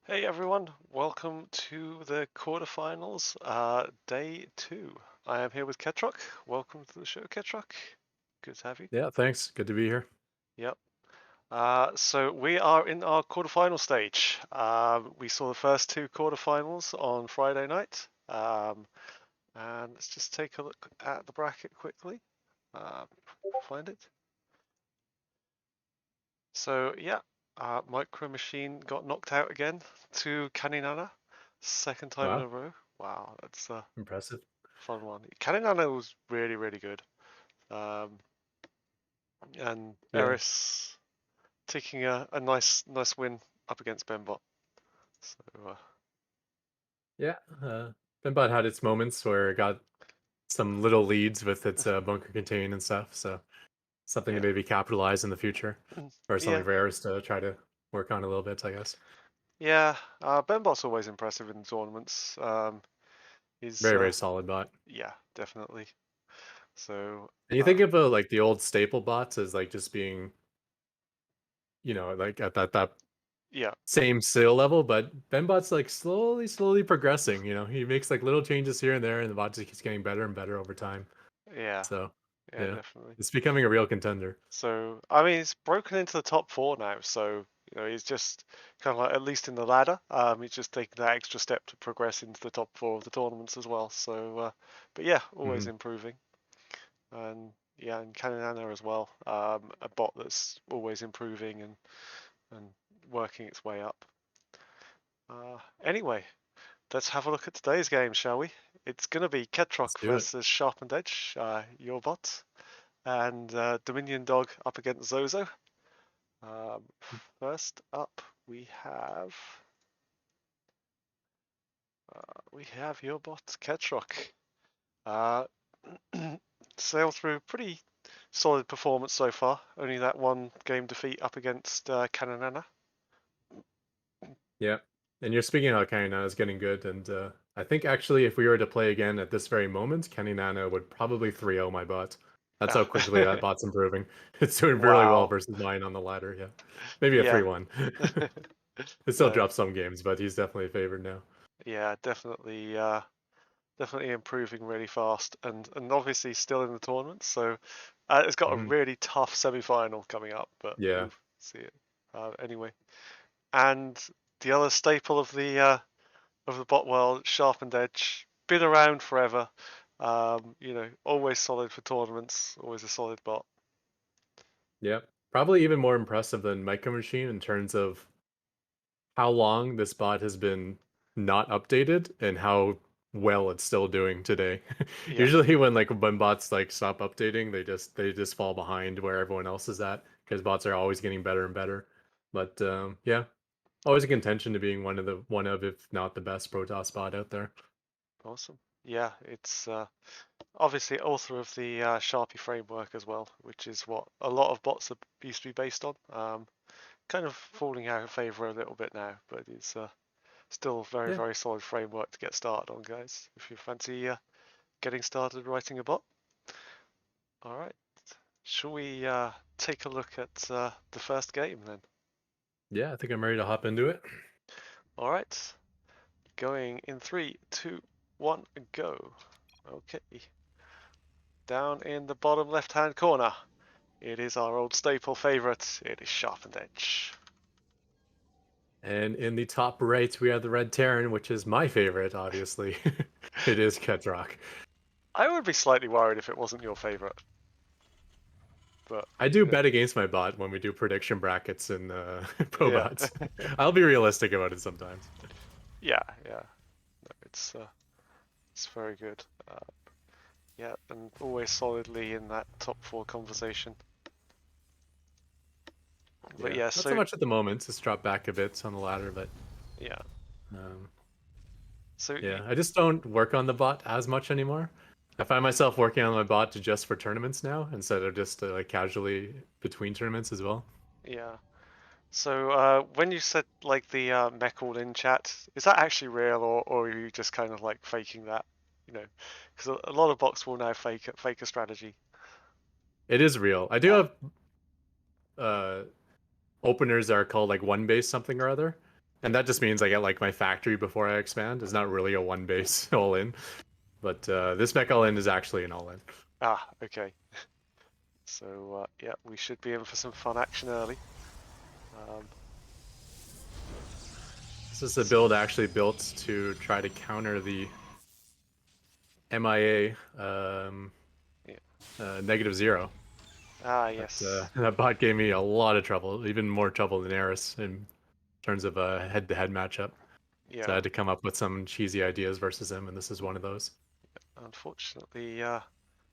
Hey everyone, welcome to the quarterfinals, day 2. I am here with Ketroc. Welcome to the show, Ketroc. Good to have you. Yeah, thanks. Good to be here. Yep. So we are in our quarterfinal stage. We saw the first two quarterfinals on Friday night. And let's just take a look at the bracket quickly. Find it. So yeah, Micro Machine got knocked out again to Kaninana, second time in Wow, a row. Wow, that's impressive. fun one. Kaninana was really, really good. Um, and Yeah, Eris taking a nice win up against Benbot. So yeah. Finbot had its moments where it got some little leads with its bunker contain and stuff. So something to yeah, maybe capitalize in the future, or something yeah, for Eris to try to work on a little bit, I guess. yeah. Benbot's always impressive in tournaments. He's Very, very solid bot. yeah, definitely. So And you think of like the old staple bots as like just being, like at that yeah, same skill level, but Benbot's like slowly progressing. He makes like little changes here and there, and the bot just keeps getting better and better over time. yeah, So yeah, yeah, definitely. it's becoming a real contender. So I mean, he's broken into the top four now. So he's just kind of like at least in the ladder. He's just taking that extra step to progress into the top four of the tournaments as well. So, but yeah, always Hmm. improving. And yeah, and Kananana as well. A bot that's always improving and working its way up. Anyway, let's have a look at today's game, shall we? It's going to be Let's Ketroc do it. versus SharpenedEdge, your bot, and Dominion Dog up against Zozo. Um, First up, we have your bot Ketroc. Uh, sailed through pretty solid performance so far. Only that one game defeat up against Kananana. Yeah. And you're speaking how Kenny Nana is getting good, and I think actually if we were to play again at this very moment, Kenny Nana would probably 3-0 my bot. That's how quickly that bot's improving. It's doing really well Wow. versus mine on the ladder, yeah. Maybe a Yeah. 3-1. It still No. drops some games, but he's definitely favored now. Yeah, definitely. Definitely improving really fast, and obviously still in the tournament. So it's got a Hmm. really tough semi-final coming up, but Yeah. we'll see it anyway. And the other staple of the bot world, Sharpened Edge, been around forever. Always solid for tournaments, always a solid bot. Yeah. Probably even more impressive than Micro Machine in terms of how long this bot has been not updated and how well it's still doing today. Yeah, Usually when bots like stop updating, they just fall behind where everyone else is at because bots are always getting better and better. But yeah, always a contention to being one of if not the best Protoss bot out there. awesome. Yeah, it's obviously author of the Sharpie framework as well, which is what a lot of bots are used to be based on. Kind of falling out of favor a little bit now, but it's still a very, Yeah. very solid framework to get started on, guys. If you fancy getting started writing a bot. All right. Shall we take a look at the first game then? Yeah, I think I'm ready to hop into it. All right. Going in three, two, one, go. Okay. Down in the bottom left-hand corner, it is our old staple favorite. It is Sharpened Edge. And in the top right, we have the Red Terran, which is my favorite, obviously. It is Ketroc. I would be slightly worried if it wasn't your favorite, but I do bet against my bot when we do prediction brackets and pro yeah, bots. I'll be realistic about it sometimes. yeah, yeah. No, it's very good. Yeah, and always solidly in that top four conversation. But Yeah, yeah, not so so much at the moment. Just drop back a bit on the ladder, but yeah, um, so yeah, I just don't work on the bot as much anymore. I find myself working on my bot just for tournaments now instead of just like casually between tournaments as well. yeah. So when you said like the mech all in chat, is that actually real or are you just kind of like faking that? You know, because a lot of bots will now fake a strategy. It is real. I do Ah, have uh, openers that are called like one base something or other. And that just means I get like my factory before I expand. It's not really a one base all in, but this mech all in is actually an all in. Ah, okay. So yeah, we should be in for some fun action early. Um, This is a build actually built to try to counter the MIA yeah. -0. Ah, That yes. that bot gave me a lot of trouble, even more trouble than Eris in terms of a head-to-head matchup. So I Yeah. had to come up with some cheesy ideas versus him, and this is one of those. Unfortunately,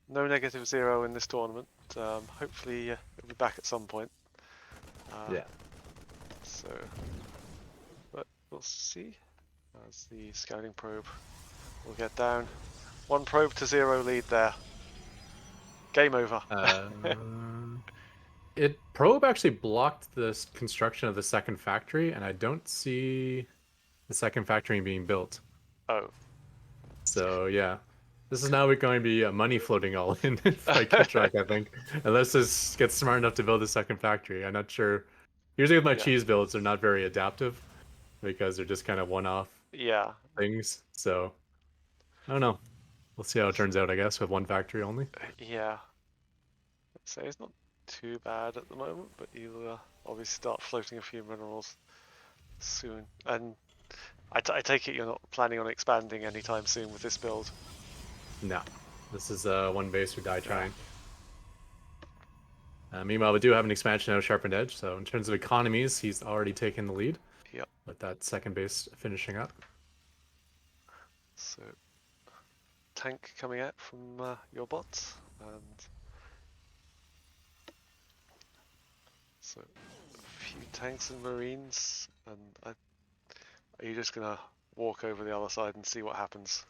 no -0 in this tournament. Hopefully, it'll be back at some point. Uh, Yeah. so, but we'll see as the scouting probe will get down. 1 probe to 0 lead there. Game over. Uh, it probe actually blocked the construction of the second factory, and I don't see the second factory being built. Oh. So yeah, this is now going to be a money floating all in by Ketroc, I think, unless this gets smart enough to build a second factory. I'm not sure. Usually with my Yeah. cheese builds, they're not very adaptive because they're just kind of one-off Yeah. things. So I don't know. We'll see how it turns out, I guess, with one factory only. Yeah. So it's not too bad at the moment, but you'll obviously start floating a few minerals soon. And I take it you're not planning on expanding anytime soon with this build. No, this is one base or die Yeah. trying. Meanwhile, we do have an expansion out of SharpenedEdge, so in terms of economies, he's already taken the lead Yep. with that second base finishing up. So tank coming out from your bot, and so a few tanks and marines, and are you just gonna walk over the other side and see what happens?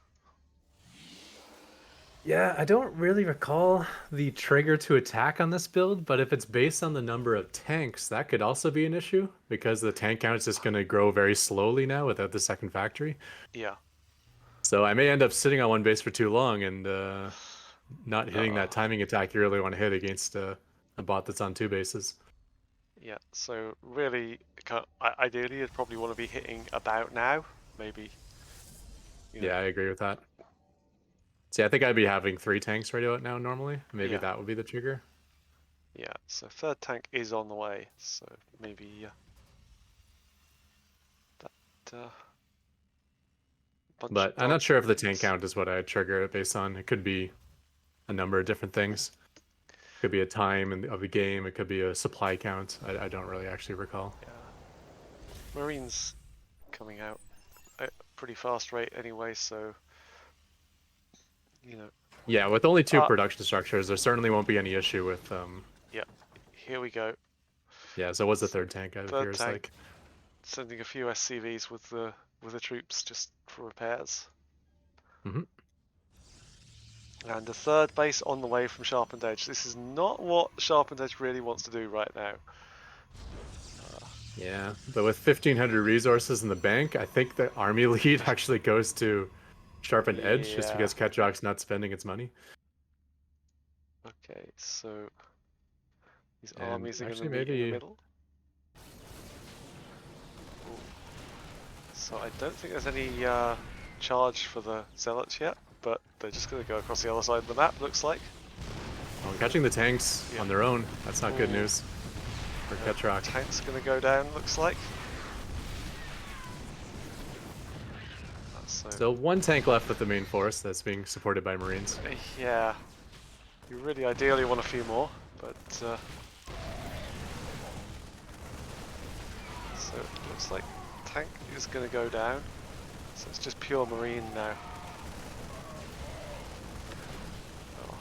Yeah, I don't really recall the trigger to attack on this build, but if it's based on the number of tanks, that could also be an issue because the tank count is just going to grow very slowly now without the second factory. Yeah. So I may end up sitting on one base for too long and not hitting No. that timing attack you really want to hit against a bot that's on two bases. Yeah. So really, ideally, you'd probably want to be hitting about now, maybe. You know. Yeah, I agree with that. See, I think I'd be having three tanks ready out now normally. Maybe Yeah. that would be the trigger. Yeah. So third tank is on the way. So maybe that bunch But of I'm not dogs sure and if the tank marines. count is what I'd trigger it based on. It could be a number of different things. Could be a time of the game. It could be a supply count. I don't really actually recall. Yeah. Marines coming out at a pretty fast rate anyway, so you know. Yeah, with only two Ah, production structures, there certainly won't be any issue with. yeah. Here we go. Yeah, so what's the So third tank out of here third is tank like? sending a few SCVs with the troops just for repairs. Hmm. And a third base on the way from SharpenedEdge. This is not what SharpenedEdge really wants to do right now. Yeah, but with 1,500 resources in the bank, I think the army lead actually goes to Sharpened Edge just Yeah. because Ketroc's not spending its money. Okay, so these And armies are going to actually, meet in the maybe. middle. Ooh. So I don't think there's any charge for the zealots yet, but they're just going to go across the other side of the map, looks like. Oh, catching the tanks Yeah. on their own, that's not good Ooh. news for Ketroc. Tank's going to go down, looks like. So, Still one tank left with the main force that's being supported by Marines. yeah, you really ideally want a few more, but so it looks like tank is going to go down. So it's just pure marine now. Oh.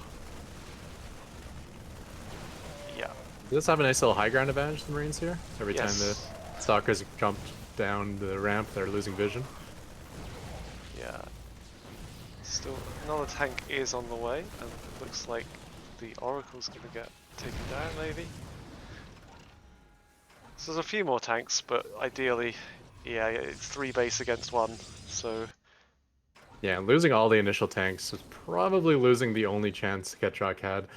Yeah. Does this have a nice little high ground advantage, the Marines here? Every time the Yes. stalkers jump down the ramp, they're losing vision. Yeah. Still, another tank is on the way, and it looks like the Oracle's going to get taken down, maybe. So there's a few more tanks, but ideally, yeah, it's 3 base against 1, so Yeah, losing all the initial tanks is probably losing the only chance Ketroc had.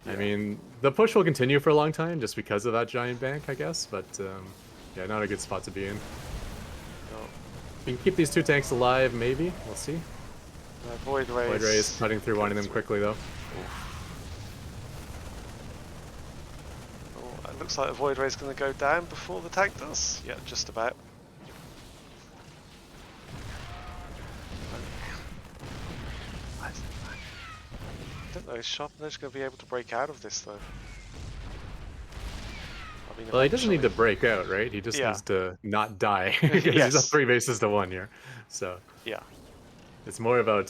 I yeah. mean, the push will continue for a long time just because of that giant bank, I guess, but Yeah, not a good spot to be in. No. We can keep these two tanks alive, maybe. We'll see. Void Ray Void Ray is cutting through one of them quickly, though. Oh, it looks like the Void Ray is going to go down before the tank does. Yeah, just about. I don't know, is SharpenedEdge going to be able to break out of this, though? I mean, Well, he doesn't need to eventually. break out, right? He just Yeah. needs to not die because he's up Yes. 3 bases to 1 here. So Yeah. it's more about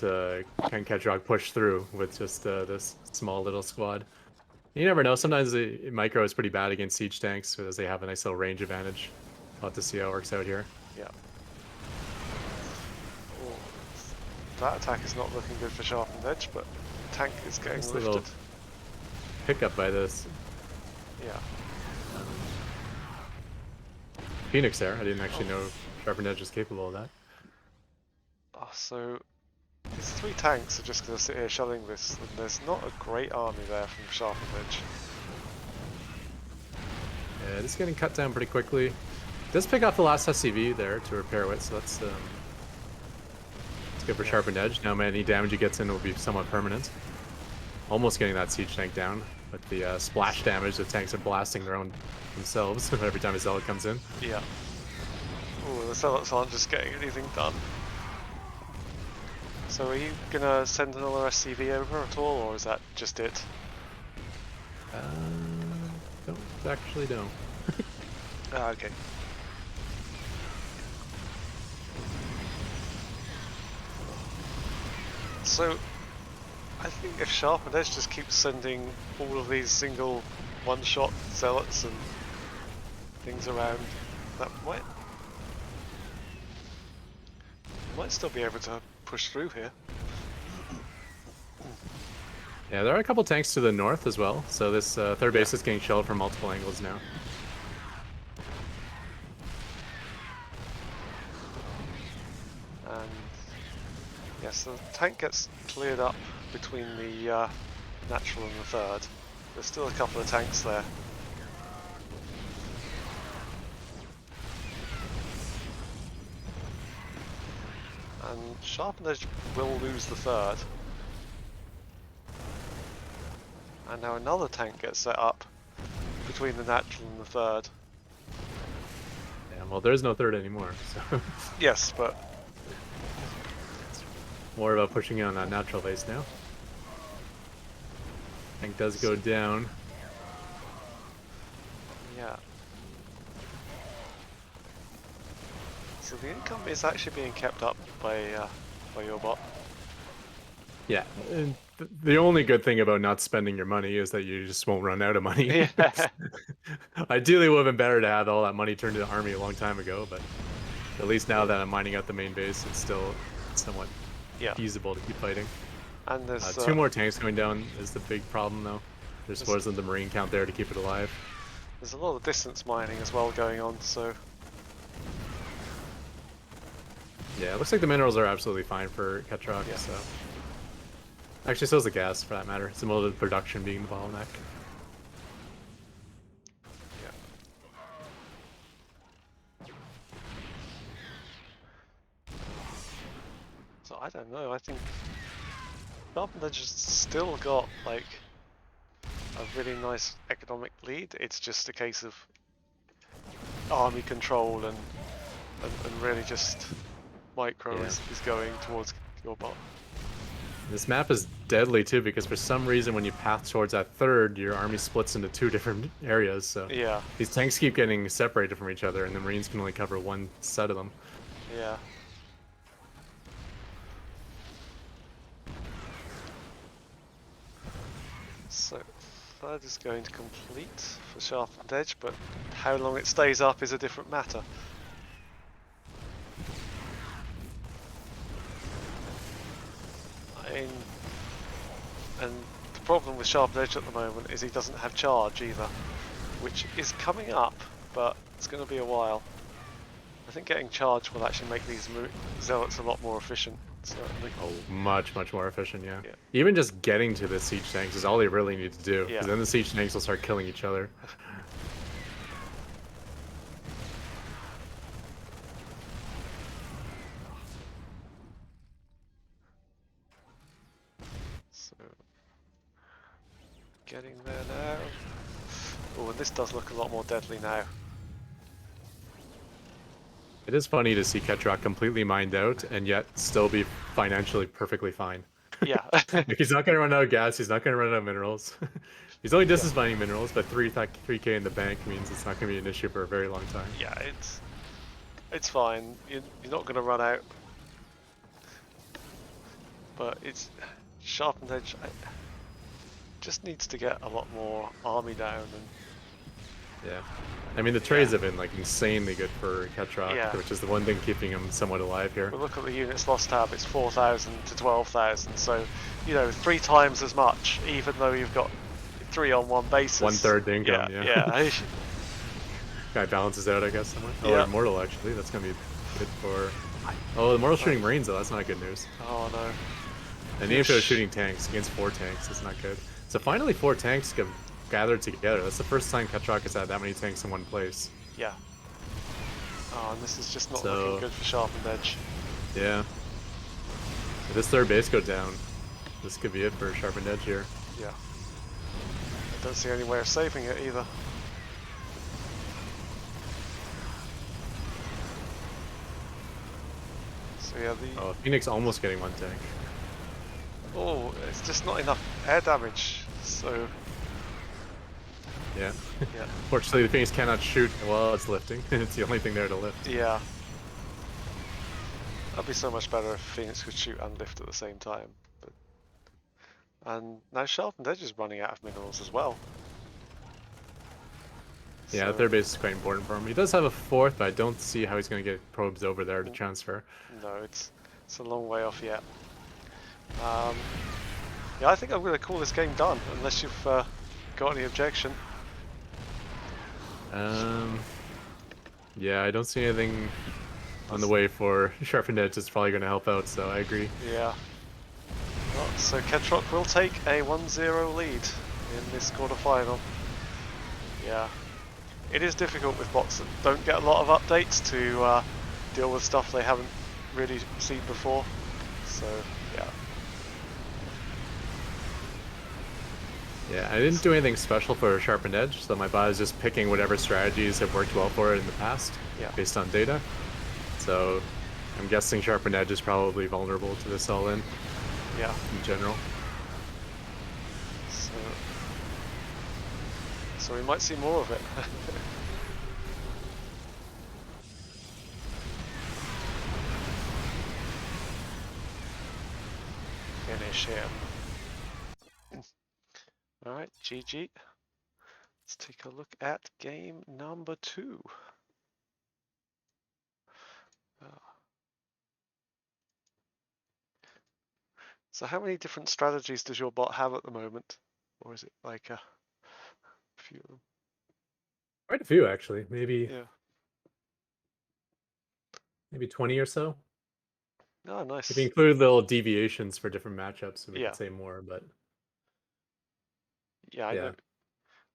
can Ketroc push through with just this small little squad. You never know. Sometimes the micro is pretty bad against siege tanks because they have a nice little range advantage. We'll have to see how it works out here. Yeah. Oh, that attack is not looking good for SharpenedEdge, but the tank is getting Nice lifted. little pickup by this Yeah. Phoenix there. I didn't actually know SharpenedEdge was capable of that. Oh, so these 3 tanks are just going to sit here shelling this, and there's not a great army there from SharpenedEdge. Yeah, this is getting cut down pretty quickly. Does pick off the last SCV there to repair it, so that's good for SharpenedEdge. Now, any damage he gets in will be somewhat permanent. Almost getting that siege tank down, but the splash damage, the tanks are blasting their own themselves every time a zealot comes in. Yeah. Oh, the zealots aren't just getting anything done. So are you gonna send another SCV over at all, or is that just it? Don't actually know. Ah, okay. So, I think if SharpenedEdge just keeps sending all of these single one-shot zealots and things around, that might still be able to push through here. Yeah, there are a couple tanks to the north as well, so this third base is getting shelled from multiple angles now. And yes, the tank gets cleared up between the natural and the third. There's still a couple of tanks there. And SharpenedEdge will lose the third. And now another tank gets set up between the natural and the third. Yeah, well, there's no third anymore, so Yes, but more about pushing in on that natural base now. Tank does go down. yeah. So the income is actually being kept up by your bot. Yeah, and the only good thing about not spending your money is that you just won't run out of money. Yeah. Ideally, it would have been better to have all that money turned into army a long time ago, but at least now that I'm mining out the main base, it's still somewhat feasible to keep fighting. And there's 2 more tanks going down is the big problem, though. There wasn't the marine count there to keep it alive. There's a lot of distance mining as well going on, so yeah, it looks like the minerals are absolutely fine for Ketroc. So actually, so is the gas, for that matter. It's the mode of production being the bottleneck. So I don't know, I think SharpenedEdge has still got like a really nice economic lead. It's just a case of army control and really just micro is going towards your bot. This map is deadly too, because for some reason when you path towards that third, your army splits into 2 different areas. So these tanks keep getting separated from each other, and the marines can only cover one set of them. Yeah. So third is going to complete for SharpenedEdge, but how long it stays up is a different matter. And the problem with SharpenedEdge at the moment is he doesn't have charge either, which is coming up, but it's going to be a while. I think getting charge will actually make these zealots a lot more efficient, certainly. Oh, much more efficient, yeah. Even just getting to the siege tanks is all they really need to do, because then the siege tanks will start killing each other. getting there now. Oh, and this does look a lot more deadly now. It is funny to see Ketroc completely mined out and yet still be financially perfectly fine. Yeah. Like he's not gonna run out of gas, he's not gonna run out of minerals. He's only Yeah. distance mining minerals, but 3k in the bank means it's not gonna be an issue for a very long time. Yeah, it's fine. You're not going to run out. But it's SharpenedEdge just needs to get a lot more army down and Yeah. I mean, the trades have been like insanely good for Ketroc, yeah. which is the one thing keeping him somewhat alive here. We look at the units lost tab, it's 4,000 to 12,000, so you know 3 times as much, even though you've got 3-on-1 basis. 1/3 the income, yeah. Yeah. Guy balances out, I guess, somewhere. Oh, Yeah. Immortal, actually. That's going to be good for... Oh, the Immortal shooting Marines, though. That's not good news. Oh, no. And even if it was shooting tanks against 4 tanks, that's not good. So finally 4 tanks have gathered together. That's the first time Ketroc has had that many tanks in one place. Yeah. Oh, and this is just not looking good for SharpenedEdge. Yeah. If this third base go down, this could be it for SharpenedEdge here. Yeah. I don't see any way of saving it either. So yeah, Oh, Phoenix almost getting 1 tank. Oh, it's just not enough air damage, so... Yeah. Yeah. Fortunately, the Phoenix cannot shoot while it's lifting. It's the only thing there to lift. Yeah. That'd be so much better if Phoenix could shoot and lift at the same time. But... And now SharpenedEdge is running out of minerals as well. Yeah, So... the third base is quite important for him. He does have a 4th, but I don't see how he's going to get probes over there to transfer. No, it's a long way off yet. Yeah, I think I'm going to call this game done, unless you've got any objection. Yeah, I don't see anything on the way for SharpenedEdge. It's probably going to help out, so I agree. Yeah. Well, so Ketroc will take a 1-0 lead in this quarterfinal. Yeah. It is difficult with bots that don't get a lot of updates to deal with stuff they haven't really seen before. So, yeah. Yeah, I didn't do anything special for SharpenedEdge, so my bot is just picking whatever strategies have worked well for it in the past, based on data. So I'm guessing SharpenedEdge is probably vulnerable to this all-in. Yeah. In general. So we might see more of it. Finish him. Alright, GG. Let's take a look at game number 2. So how many different strategies does your bot have at the moment? Or is it like a few of them? Quite a few, actually. Maybe, Yeah. maybe 20 or so. Oh, nice. If you include little deviations for different matchups, we could say more, but... Yeah,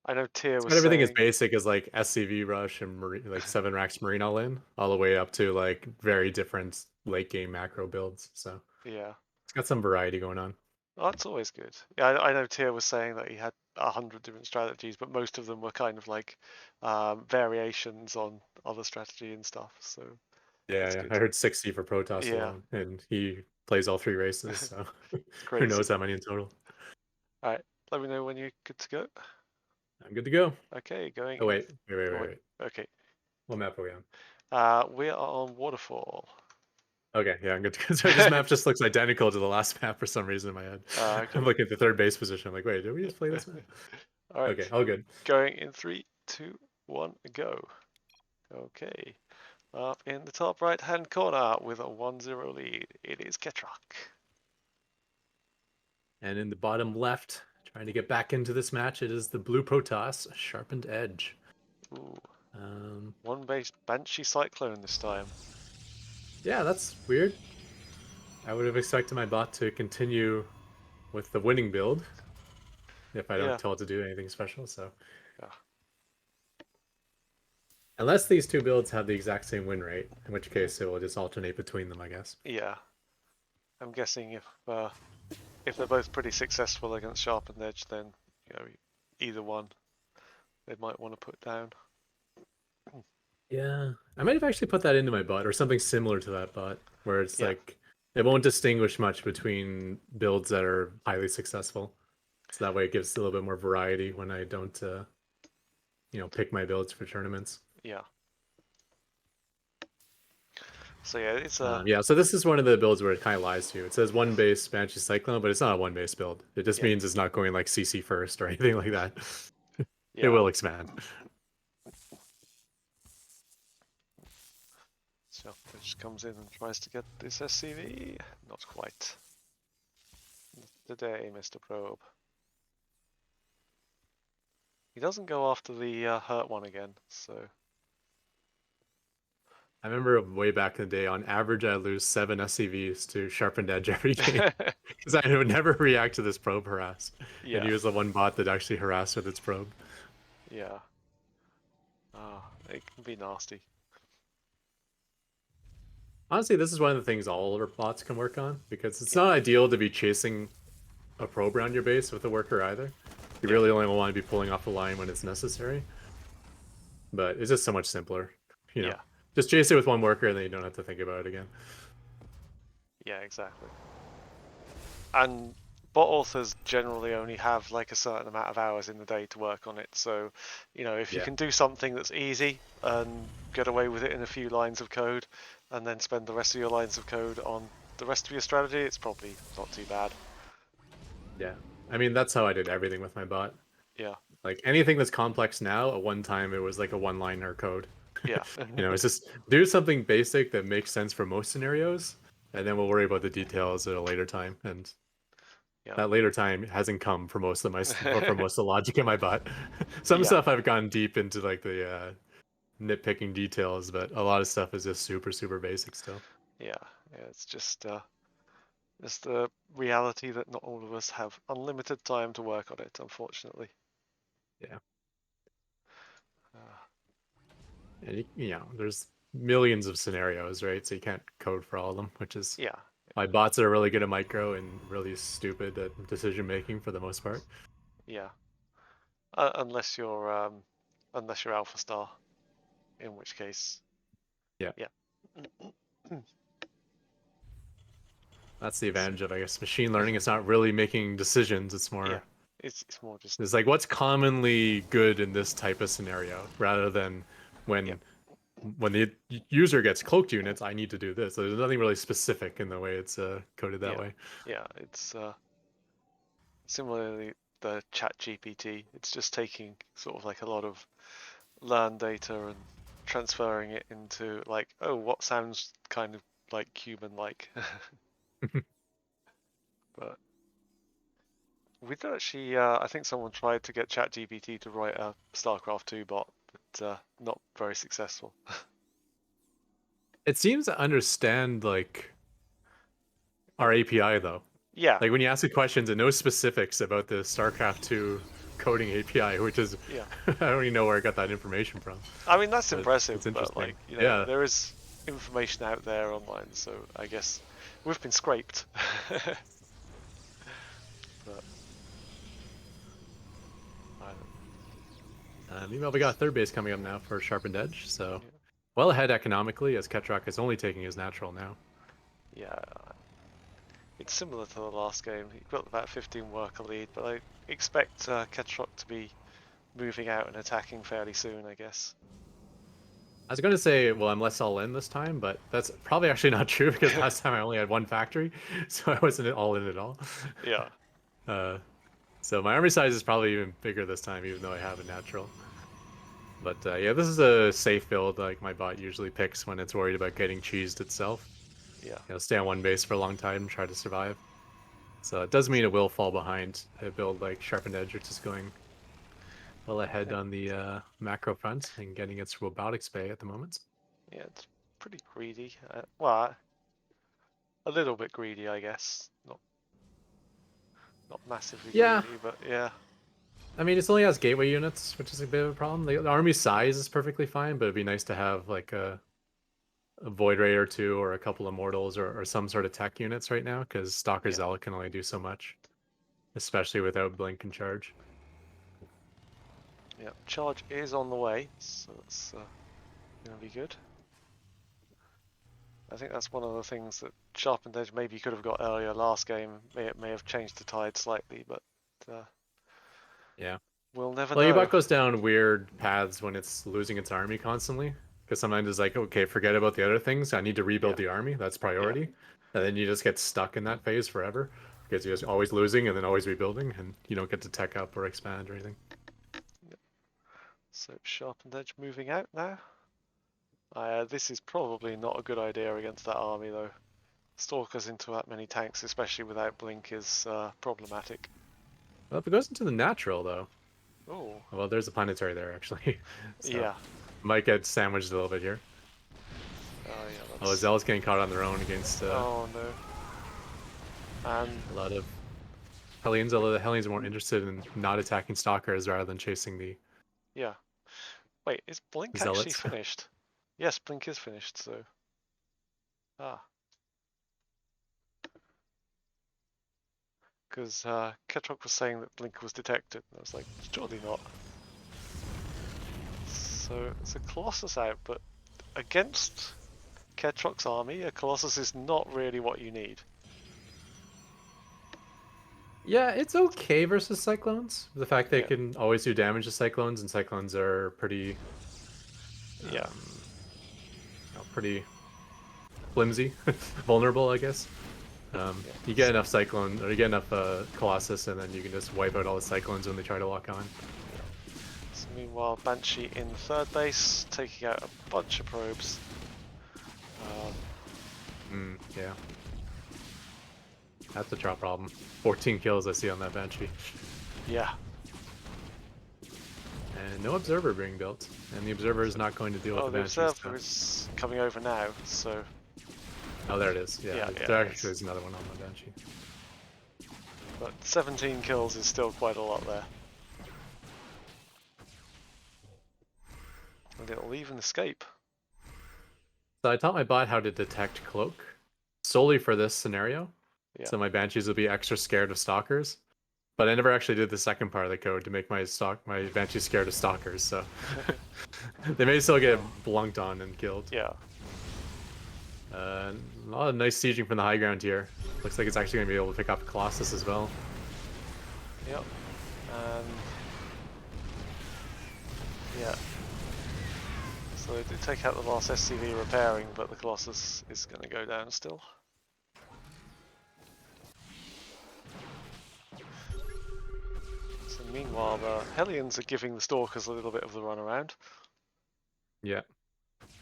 I know Tier was everything is saying... basic as like SCV rush and like 7 racks marine all in, all the way up to like very different late game macro builds. So yeah, it's got some variety going on. Oh, that's always good. Yeah, I know Tier was saying that he had 100 different strategies, but most of them were kind of like variations on other strategy and stuff. So yeah. I heard 60 for Protoss alone, and he plays all 3 races. So who knows how many in total? All right, let me know when you're good to go. I'm good to go. Okay, going. Oh wait. Okay. What map are we on? We are on Waterfall. Okay, yeah, I'm good to go. Sorry, this map just looks identical to the last map for some reason in my head. Okay. I'm looking at the third base position. I'm like, wait, did we just play this map? All right. Okay, all good. Going in 3, 2, 1, go. Okay. Up in the top right-hand corner with a 1-0 lead, it is Ketroc. And in the bottom left, trying to get back into this match, it is the blue Protoss, SharpenedEdge. Ooh. 1 base Banshee Cyclone this time. Yeah, that's weird. I would have expected my bot to continue with the winning build if I don't tell it to do anything special, so. Yeah. Unless these 2 builds have the exact same win rate, in which case it will just alternate between them, I guess. Yeah. I'm guessing if they're both pretty successful against SharpenedEdge, then either one they might want to put down. Yeah, I might have actually put that into my bot or something similar to that bot, where it's Yeah, like it won't distinguish much between builds that are highly successful. So that way it gives a little bit more variety when I don't, pick my builds for tournaments. yeah. So yeah, it's a Yeah, so this is one of the builds where it kind of lies to you. It says one base Banshee Cyclone, but it's not a one base build. It just yeah, means it's not going like CC first or anything like that. It yeah. will expand. SharpenedEdge comes in and tries to get this SCV. Not quite. Not today, Mr. Probe. He doesn't go after the hurt one again, so I remember way back in the day, on average, I lose 7 SCVs to SharpenedEdge every game because I would never react to this probe harass, and yeah, he was the one bot that actually harassed with its probe. yeah. Ah, it can be nasty. Honestly, this is one of the things all our bots can work on because it's Yeah, not ideal to be chasing a probe around your base with a worker either. You yeah, really only want to be pulling off the line when it's necessary, but it's just so much simpler, you know. yeah, Just chase it with one worker and then you don't have to think about it again. yeah, exactly. And bot authors generally only have like a certain amount of hours in the day to work on it. So, if you Yeah. can do something that's easy and get away with it in a few lines of code, and then spend the rest of your lines of code on the rest of your strategy, it's probably not too bad. Yeah. I mean, that's how I did everything with my bot. Yeah, Like anything that's complex now, at one time it was like a one-liner code. yeah, It's just do something basic that makes sense for most scenarios, and then we'll worry about the details at a later time. And yeah, that later time hasn't come for most of for most of the logic in my bot. Some yeah, stuff I've gone deep into like the nitpicking details, but a lot of stuff is just super, super basic still. yeah. It's just the reality that not all of us have unlimited time to work on it, unfortunately. Yeah. Uh, And there's millions of scenarios, right? So you can't code for all of them, which is yeah, why bots are really good at micro and really stupid at decision making for the most part. yeah. Unless you're Alpha Star, in which case, Yeah. yeah, That's the so, advantage of, I guess, machine learning. It's not really making decisions. It's yeah. more, It's more just it's like what's commonly good in this type of scenario rather than yeah, when when the user gets cloaked units, I need to do this. So there's nothing really specific in the way it's coded that yeah, way. yeah. It's similarly the Chat GPT. It's just taking sort of like a lot of learned data and transferring it into like, oh, what sounds kind of like human-like. But we did actually, I think someone tried to get ChatGPT to write a StarCraft 2 bot, but not very successful. It seems to understand like our API though. Yeah, Like when you ask it questions, it knows specifics about the StarCraft 2 coding API, which is yeah. I don't even know where I got that information from, I mean, that's but impressive, it's but interesting. like, Yeah, there is information out there online, so I guess we've been scraped. But I don't, meanwhile, we got third base coming up now for SharpenedEdge, so yeah, well ahead economically as Ketroc is only taking his natural now. yeah, it's similar to the last game. He got about 15 worker lead, but I expect Ketroc to be moving out and attacking fairly soon, I guess. I was going to say, well, I'm less all in this time, but that's probably actually not true because last time I only had one factory, so I wasn't all in at all. Yeah, Uh, so my army size is probably even bigger this time, even though I have a natural. But yeah, this is a safe build like my bot usually picks when it's worried about getting cheesed itself. yeah. Stay on one base for a long time and try to survive. So it does mean it will fall behind a build like SharpenedEdge, which is going well ahead on the macro front and getting its robotics bay at the moment. Yeah, it's pretty greedy. Well, a little bit greedy, I guess. Not massively Yeah, greedy, but yeah, I mean, it only has gateway units, which is a bit of a problem. The army size is perfectly fine, but it'd be nice to have like a Void Ray or two or a couple of Mortals or some sort of tech units right now, because Stalker yeah, Zealot can only do so much, especially without Blink and Charge. Yep, charge is on the way, so that's gonna be good. I think that's one of the things that SharpenedEdge maybe could have got earlier last game. It may have changed the tide slightly, but Yeah. we'll never Well, know. Ebot goes down weird paths when it's losing its army constantly. Because sometimes it's like, okay, forget about the other things. I need to rebuild Yeah, the army. That's yeah. priority. And then you just get stuck in that phase forever. Because you're just always losing and then always rebuilding. And you don't get to tech up or expand or anything. So SharpenedEdge moving out now. This is probably not a good idea against that army though. Stalkers into that many tanks, especially without blink, is problematic. Well, if it goes into the natural, though. Oh, Well, there's a planetary there, actually. So yeah. might get sandwiched a little bit here. Oh, yeah, Oh, that's... Zell's getting caught on their own against Oh, no. And, a lot of Hellions, although the Hellions are more interested in not attacking Stalkers rather than chasing the yeah. Wait, is blink actually Zealots. finished? Yes, blink is finished, so... Ah. Because Ketroc was saying that blink was detected, and I was like, surely not. So it's a Colossus out, but against Ketroc's army, a Colossus is not really what you need. Yeah, it's okay versus Cyclones. The fact they Yeah, can always do damage to Cyclones, and Cyclones are pretty, yeah, pretty flimsy, vulnerable, I guess. yeah. You get enough Cyclone, or you get enough Colossus, and then you can just wipe out all the Cyclones when they try to lock on. So meanwhile, Banshee in third base, taking out a bunch of probes. Yeah. That's a drop problem. 14 kills I see on that Banshee. Yeah. And no Observer being built. And the Observer is not going to deal with Oh, the the Banshees. Observer is coming over now, so... Oh, there it is. Yeah, Yeah, there actually is another one on the Banshee. But 17 kills is still quite a lot there. And it'll even escape. So I taught my bot how to detect Cloak solely for this scenario. Yeah. So my Banshees will be extra scared of Stalkers. But I never actually did the second part of the code to make my Banshees scared of Stalkers, so they may still get blunked on and killed. Yeah. A lot of nice sieging from the high ground here. Looks like it's actually going to be able to pick up Colossus as well. Yep. And... yeah. So they did take out the last SCV repairing, but the Colossus is going to go down still. So meanwhile, the Hellions are giving the Stalkers a little bit of the runaround. Yeah.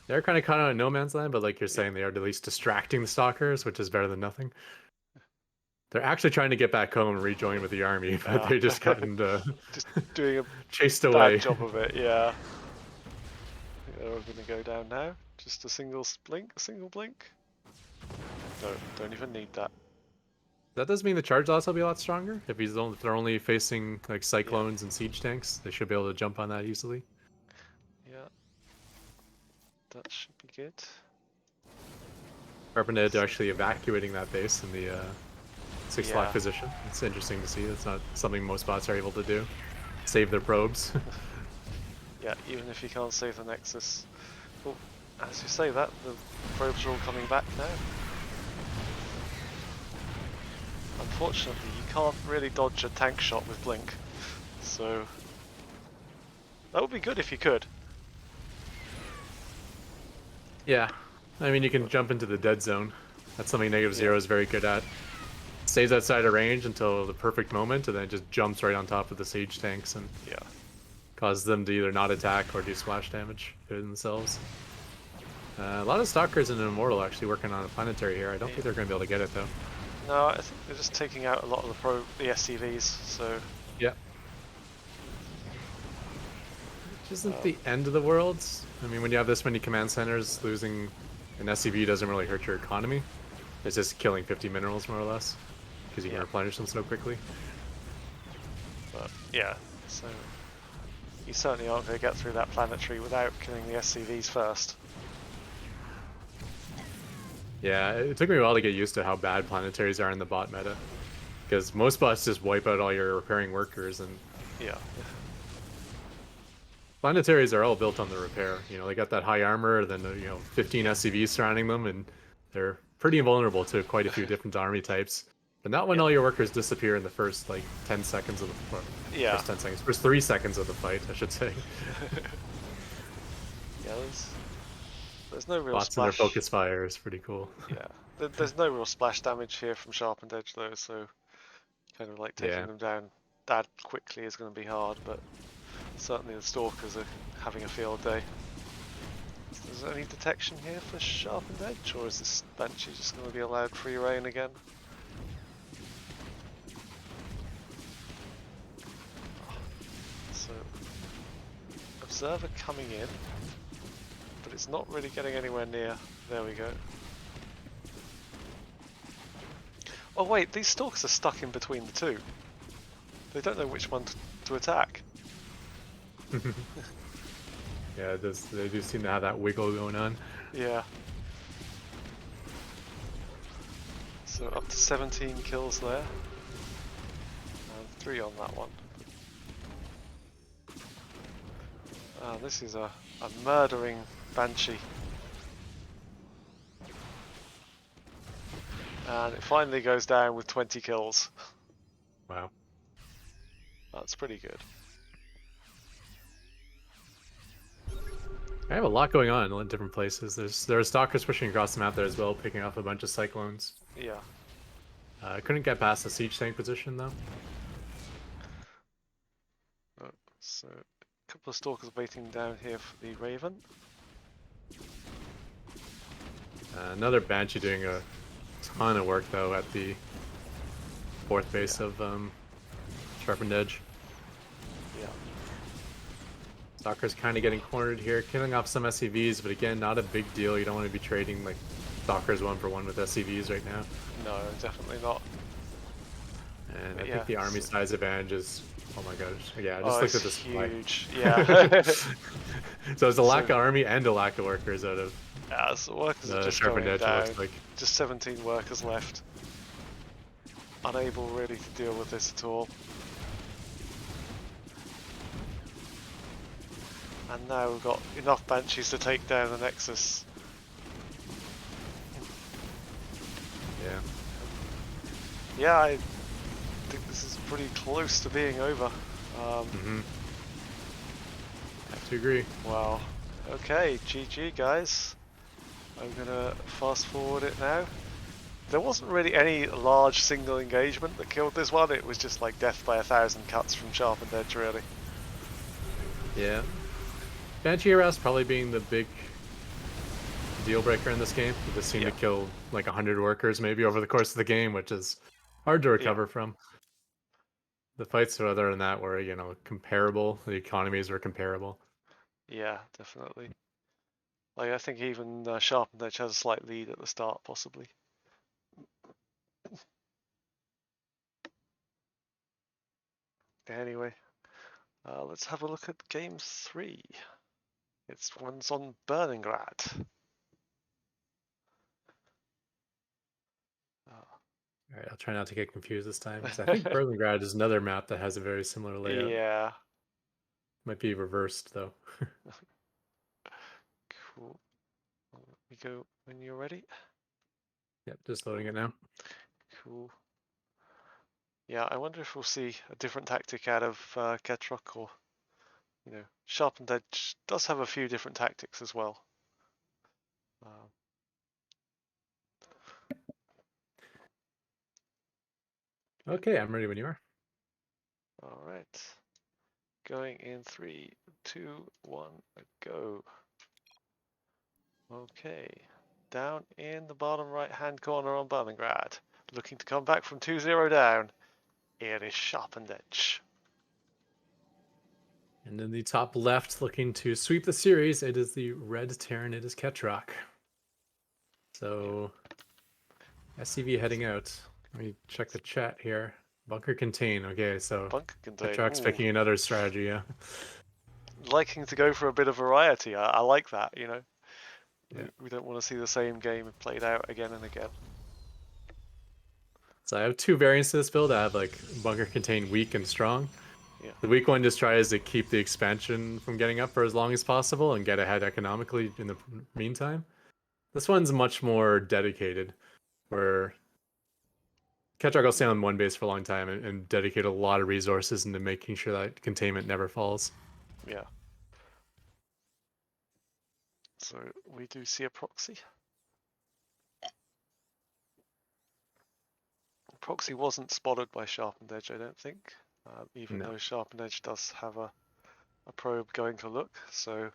They're kind of caught out in no man's land, but like you're saying, they are at least distracting the Stalkers, which is better than nothing. They're actually trying to get back home and rejoin with the army, but they just gotten just doing a chased bad away. job of it, yeah. They're going to go down now. Just a single blink, No, don't even need that. That does mean the charge loss will be a lot stronger. If they're only facing like Cyclones and Siege tanks, they should be able to jump on that easily. Yeah. That should be good. SharpenedEdge actually evacuating that base in the 6 o'clock Yeah. position. It's interesting to see. That's not something most bots are able to do. Save their probes. Yeah, even if you can't save the Nexus. Well, as you say that, the probes are all coming back now. Unfortunately, you can't really dodge a tank shot with Blink. So... that would be good if you could. Yeah. I mean, you can jump into the dead zone. That's something -0 is very good at. Stays outside of range until the perfect moment, and then it just jumps right on top of the siege tanks and causes them to either not attack or do splash damage to themselves. A lot of Stalkers and an Immortal actually working on a planetary here. I don't think they're going to be able to get it, though. No, I think they're just taking out a lot of the SCVs, so... yeah. Which isn't the end of the world. I mean, when you have this many command centers, losing an SCV doesn't really hurt your economy. It's just killing 50 minerals, more or less, because you can replenish them so quickly. But, yeah, so... you certainly aren't going to get through that planetary without killing the SCVs first. Yeah, it took me a while to get used to how bad planetaries are in the bot meta. Because most bots just wipe out all your repairing workers and... yeah. planetaries are all built on the repair. You know, they got that high armor, then 15 Yeah, SCVs surrounding them, and they're pretty invulnerable to quite a few different army types. But not when yeah, all your workers disappear in the first like 10 seconds of the yeah. first 10 seconds, first 3 seconds of the fight, I should say. Yeah, there's no real Bots and their splash. focus fire is pretty cool. Yeah, there's no real splash damage here from Sharpened Edge though, so kind of like taking Yeah. them down that quickly is going to be hard, but certainly the Stalkers are having a field day. Is there any detection here for Sharpened Edge, or is this Banshee just going to be allowed free reign again? So, Observer coming in, but it's not really getting anywhere near. There we go. Oh wait, these Stalkers are stuck in between the two. They don't know which one to attack. Yeah, they do seem to have that wiggle going on. Yeah. So up to 17 kills there. And 3 on that one. This is a murdering Banshee. And it finally goes down with 20 kills. Wow. That's pretty good. I have a lot going on in different places. There are stalkers pushing across the map there as well, picking off a bunch of cyclones. Yeah. I couldn't get past the siege tank position though. So a couple of Stalkers waiting down here for the Raven. Another Banshee doing a ton of work though at the fourth base Yeah. of Sharpened Edge. Yeah. Stalker's kind of getting cornered here, killing off some SCVs, but again, not a big deal. You don't want to be trading like Stalkers 1-for-1 with SCVs right now. No, definitely not. And But I yeah. think the army size advantage is, oh my gosh, yeah, just Oh, look it's at this supply. huge. Yeah. So it's a lack So, of army and a lack of workers out of yeah, so workers are the just Sharpened going Edge, it down. looks like. Just 17 workers left. Unable really to deal with this at all. And now we've got enough Banshees to take down the Nexus. Yeah. Yeah, I think this is pretty close to being over. Have to agree. Wow. Okay, GG guys. I'm gonna fast forward it now. There wasn't really any large single engagement that killed this one. It was just like death by 1,000 cuts from Sharpened Edge, really. Yeah. Banshee harass probably being the big deal breaker in this game. It just seemed to kill like 100 workers maybe over the course of the game, which is hard to Yeah, recover from. The fights other than that were, comparable. The economies were comparable. yeah, definitely. Like I think even Sharpened Edge has a slight lead at the start, possibly. Anyway, let's have a look at game 3. It's one's on Berlingrad. All right, I'll try not to get confused this time because I think Berlingrad is another map that has a very similar layout. Yeah, Might be reversed though. cool. Let me go when you're ready. Yep, just loading it now. Cool. Yeah, I wonder if we'll see a different tactic out of Ketroc, or, Sharpened Edge does have a few different tactics as well. Okay, I'm ready when you are. All right. Going in 3, 2, 1, go. Okay. Down in the bottom right-hand corner on Berlingrad. Looking to come back from 2-0 down. It is Sharpened Edge. And in the top left, looking to sweep the series, it is the Red Terran, it is Ketroc. So, SCV heading out. Let me check the chat here. Bunker contain. Okay, so Bunker contain. Ketroc's picking another strategy, yeah. Liking to go for a bit of variety. I like that, Yeah. We don't want to see the same game played out again and again. So I have two variants to this build. I have like Bunker contain weak and strong. Yeah. The weak one just tries to keep the expansion from getting up for as long as possible and get ahead economically in the meantime. This one's much more dedicated, where Ketroc will stay on one base for a long time and dedicate a lot of resources into making sure that containment never falls. Yeah. So we do see a proxy. Proxy wasn't spotted by SharpenedEdge, I don't think, even No. though SharpenedEdge does have a probe going to look. So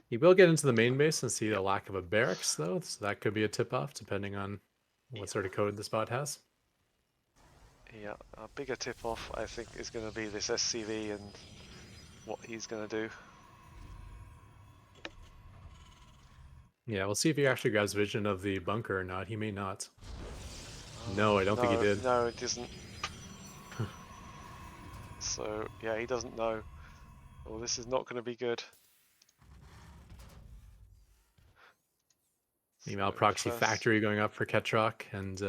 He will get into the main base and see yeah, the lack of a barracks, though, so that could be a tip-off, depending on what yeah, sort of code the spot has. yeah. A bigger tip-off, I think, is going to be this SCV and what he's going to do. Yeah, we'll see if he actually grabs vision of the bunker or not. He may not. No, I don't think he No, did. no, it isn't. So yeah, he doesn't know. Well, this is not going to be good. Email So proxy first, factory going up for Ketroc and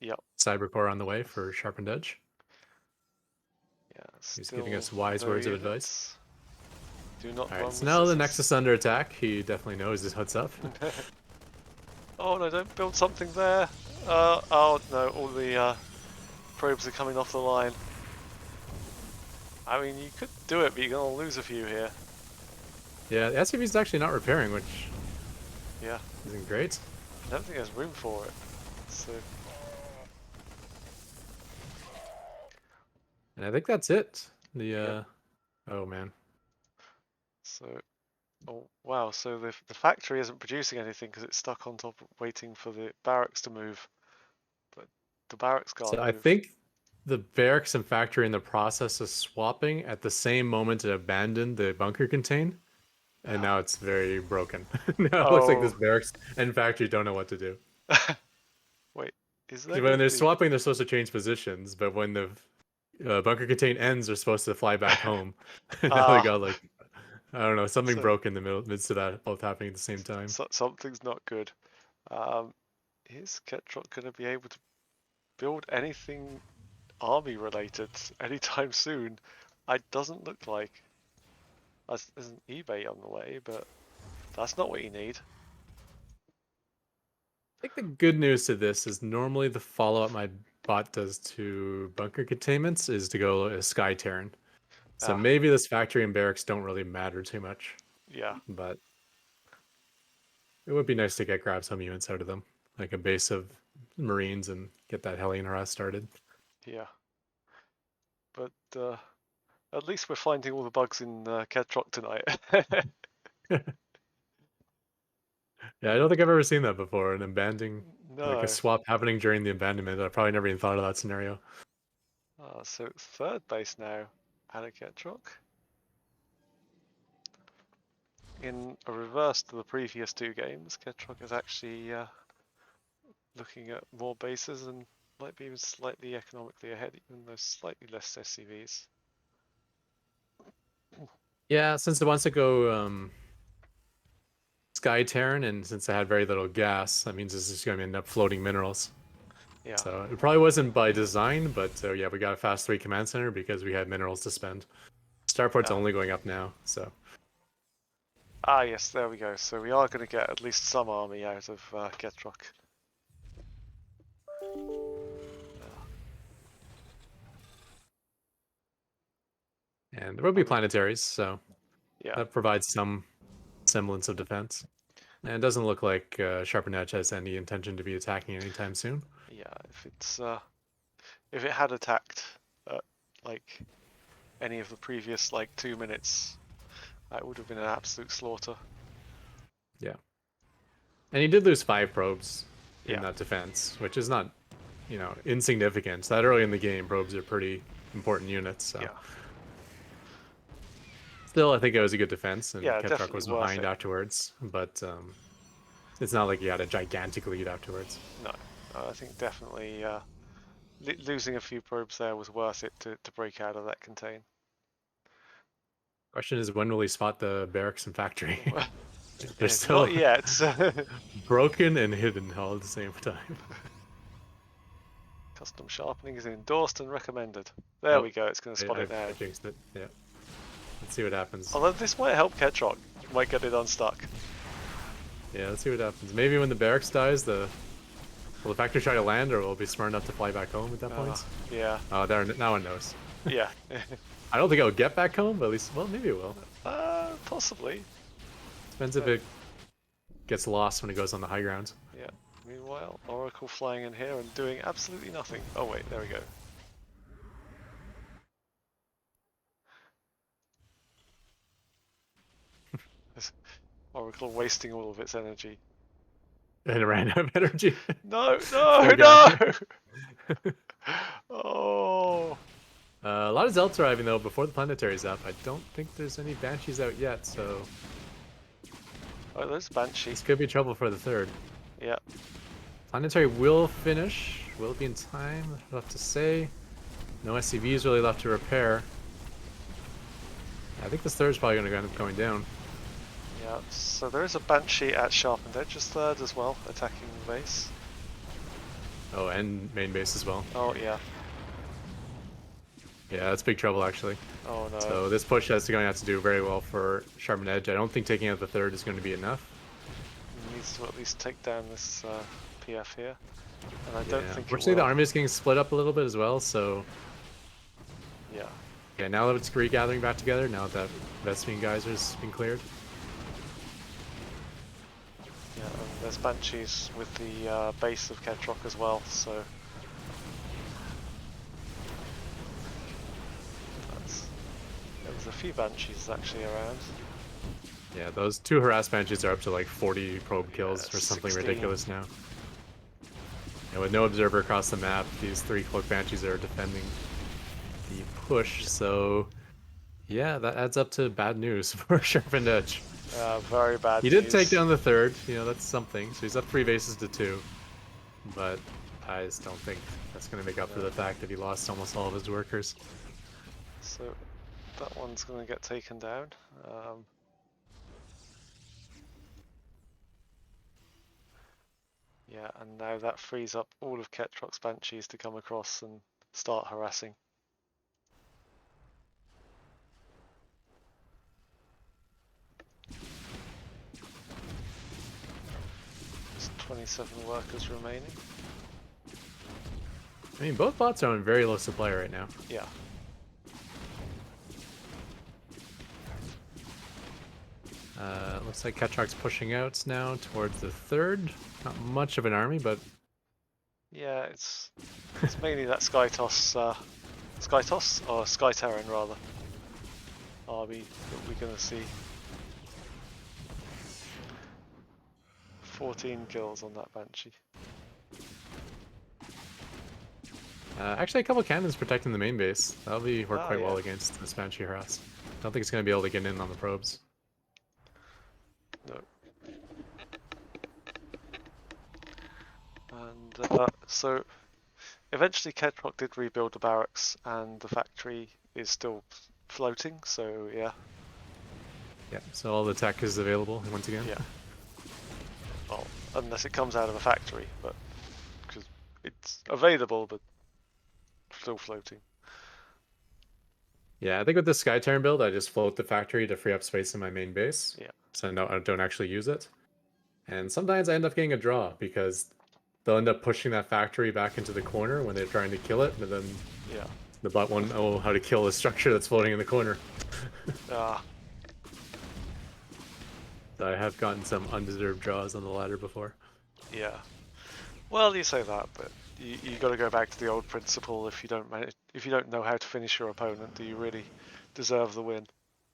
yep, Cybercore on the way for SharpenedEdge. yeah, He's giving still us wise no words of advice. units. Do not All right, run so with now the scissors. Nexus under attack. He definitely knows what's up. Oh no, don't build something there. Oh no, all the probes are coming off the line. I mean, you could do it, but you're gonna lose a few here. Yeah, the SCV's actually not repairing, which Yeah, isn't great. I don't think there's room for it. So And I think that's it. yeah, Oh man. so oh wow, so the factory isn't producing anything because it's stuck on top, waiting for the barracks to move. But the barracks So can't I move. think the barracks and factory in the process of swapping at the same moment it abandoned the bunker contain, and Ah. now it's very broken. Now it looks like this Oh, barracks and factory don't know what to do. wait, is there 'Cause gonna when they're be? swapping, they're supposed to change positions, but when the bunker contain ends, they're supposed to fly back home. And now they Ah, got like I don't know, something so, broke in the midst of that, both happening at the same time. something's not good. Um, is Ketroc gonna be able to build anything army related anytime soon? It doesn't look like. There's an eBay on the way, but that's not what you need. I think the good news to this is normally the follow-up my bot does to bunker containments is to go a Sky Terran. So Ah, maybe this factory and barracks don't really matter too much, yeah, but it would be nice to grab some units out of them, like a base of Marines and get that Hellion harass started. yeah. But at least we're finding all the bugs in Ketroc tonight. Yeah, I don't think I've ever seen that before. An abandoning, like a No. swap happening during the abandonment. I probably never even thought of that scenario. So it's third base now, at Ketroc. In a reverse to the previous two games, Ketroc is actually looking at more bases and might be even slightly economically ahead, even though slightly less SCVs. Yeah, since it wants to go Sky Terran, and since I had very little gas, that means this is going to end up floating minerals. Yeah. So it probably wasn't by design, but yeah, we got a fast 3 command center because we had minerals to spend. Starport's Ah. only going up now, so Ah, yes, there we go. So we are going to get at least some army out of Ketroc. and there will I be mean, planetaries, so yeah, that provides some semblance of defense. And it doesn't look like SharpenEdge has any intention to be attacking anytime soon. yeah. If it had attacked like any of the previous like 2 minutes, that would have been an absolute slaughter. Yeah. And he did lose 5 probes in Yeah, that defense, which is not, insignificant. That early in the game, probes are pretty important units, so. yeah, Still, I think it was a good defense, and yeah. Ketroc Definitely was worth behind it. afterwards, but it's not like he had a gigantic lead afterwards. No, I think definitely losing a few probes there was worth it to break out of that contain. Question is, when will he spot the barracks and factory? They're Not still yet. broken and hidden all at the same time. Custom sharpening is endorsed and recommended. There we go, it's going to spot it now. I jinxed it, yeah. Let's see what happens. Although this might help Ketroc. Might get it unstuck. Yeah, let's see what happens. Maybe when the barracks dies, will the factory try to land, or will it be smart enough to fly back home at that point? Yeah. Oh, there, now it knows. Yeah. I don't think it'll get back home, but at least, well, maybe it will. Possibly. Depends if it gets lost when it goes on the high ground. Yeah. Meanwhile, Oracle flying in here and doing absolutely nothing. Oh wait, there we go. Oracle wasting all of its energy. And it ran out of energy. No, no! Oh. A lot of Zelts arriving though before the planetary's up. I don't think there's any Banshees out yet, so... Oh, there's Banshee. This could be trouble for the third. Yeah. Planetary will finish. Will it be in time? I'll have to say. No SCVs really left to repair. I think this third's probably going to end up going down. Yeah, so there is a Banshee at SharpenedEdge's third as well, attacking the base. Oh, and main base as well. Oh, yeah. Yeah, that's big trouble actually. Oh no. So this push is going to have to do very well for SharpenedEdge. I don't think taking out the third is going to be enough. He needs to at least take down this PF here. And I don't think unfortunately the army is getting split up a little bit as well, so... Yeah. Yeah, now that it's regathering back together, now that Vespine Geyser's been cleared. Yeah, and there's Banshees with the base of Ketroc as well, so... There's a few Banshees actually around. Yeah, those two harassed Banshees are up to like 40 probe kills or something 16. ridiculous now. And with no observer across the map, these 3 cloak Banshees are defending the push, so yeah, that adds up to bad news for SharpenedEdge. Very bad He news. did take down the third, you know, that's something. So he's up 3 bases to 2. But I just don't think that's going to make up for the fact that he lost almost all of his workers. So that one's going to get taken down. Yeah, and now that frees up all of Ketroc's Banshees to come across and start harassing. There's 27 workers remaining. I mean, both bots are on very low supply right now. Yeah. Looks like Ketroc's pushing out now towards the third. Not much of an army, but... Yeah, it's mainly that Skytoss, or Sky Terran rather, army that we're going to see. 14 kills on that Banshee. Actually, a couple cannons protecting the main base. That'll work quite well against this Banshee harass. Don't think it's going to be able to get in on the probes. No. And so eventually Ketroc did rebuild the barracks and the factory is still floating, so yeah. Yeah, so all the tech is available once again. Yeah. Well, unless it comes out of a factory, but because it's available but still floating. Yeah, I think with the Sky Terran build, I just float the factory to free up space in my main base. Yeah. So I don't actually use it. And sometimes I end up getting a draw because they'll end up pushing that factory back into the corner when they're trying to kill it, and then the bot won't know how to kill the structure that's floating in the corner. Ah. So I have gotten some undeserved draws on the ladder before. Yeah. Well, you say that, but you got to go back to the old principle. If you don't know how to finish your opponent, do you really deserve the win?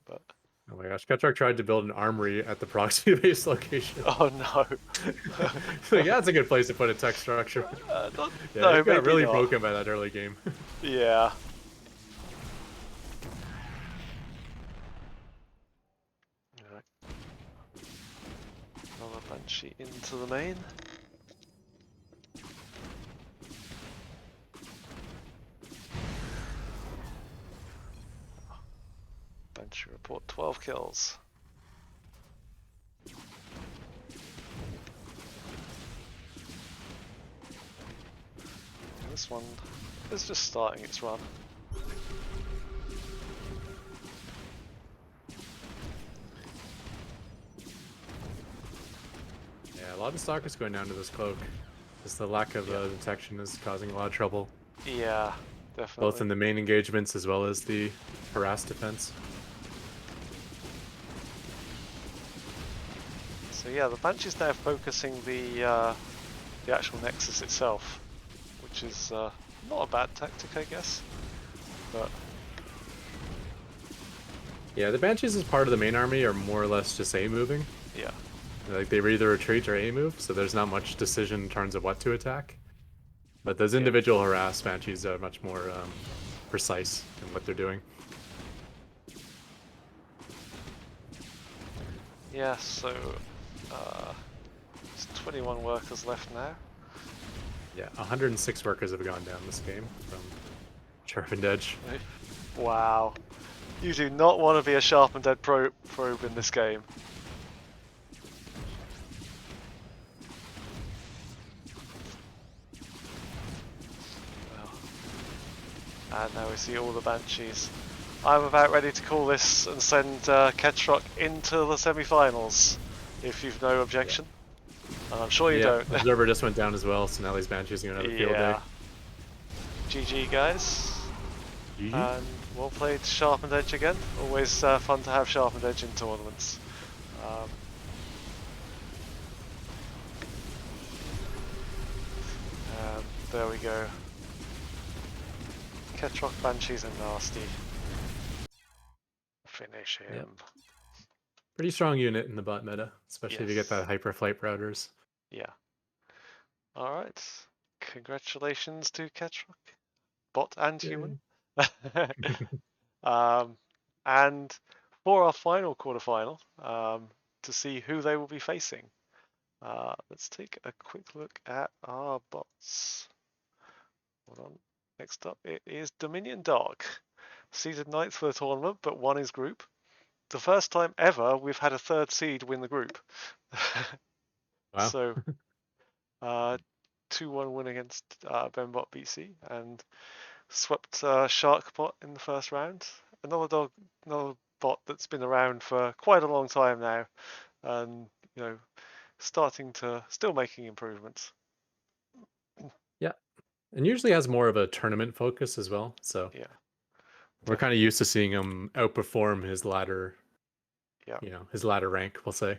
But oh my gosh, Ketroc tried to build an armory at the proxy base location. oh no. Yeah, it's a good place to put a tech structure. No, he got really not. broken by that early game. Yeah. Alright. Another Banshee into the main. Banshee report 12 kills. this one is just starting its run. Yeah, a lot of stock is going down to this cloak. Just the lack of detection is causing a lot of trouble, Yeah, both in definitely. the main engagements as well as the harass defense. So yeah, the Banshee's now focusing the actual Nexus itself, which is not a bad tactic, I guess. But Yeah, the Banshees as part of the main army are more or less just A moving. yeah, Like they either retreat or A move, so there's not much decision in terms of what to attack. But those yeah, individual harass Banshees are much more precise in what they're doing. yeah. So there's 21 workers left now. Yeah, 106 workers have gone down this game from SharpenedEdge. Wow, you do not want to be a SharpenedEdge probe in this game. And now we see all the Banshees. I'm about ready to call this and send Ketroc into the semi-finals, if you've no objection. And I'm sure you Yeah, don't. Observer just went down as well, so now these Banshees are going to have a field day. Yeah. GG, guys. GG. And well played, SharpenedEdge again. Always fun to have SharpenedEdge in tournaments. And there we go. Ketroc Banshees are nasty. Finish him. Yep. Pretty strong unit in the bot meta, especially if you get Yes. that hyper flight routers. Yeah. Alright. Congratulations to Ketroc. Bot and human. And for our final quarterfinal, to see who they will be facing, let's take a quick look at our bots. Hold on. Next up, it is Dominion Dog, seeded 9th for the tournament, but won his group. The first time ever we've had a third seed win the group. Wow. So, 2-1 win against Benbot BC and swept Sharkbot in the first round. Another bot that's been around for quite a long time now, and still making improvements. Yeah. And usually has more of a tournament focus as well. So Yeah, we're kind of definitely. used to seeing him outperform his ladder, Yeah, his ladder rank, we'll say.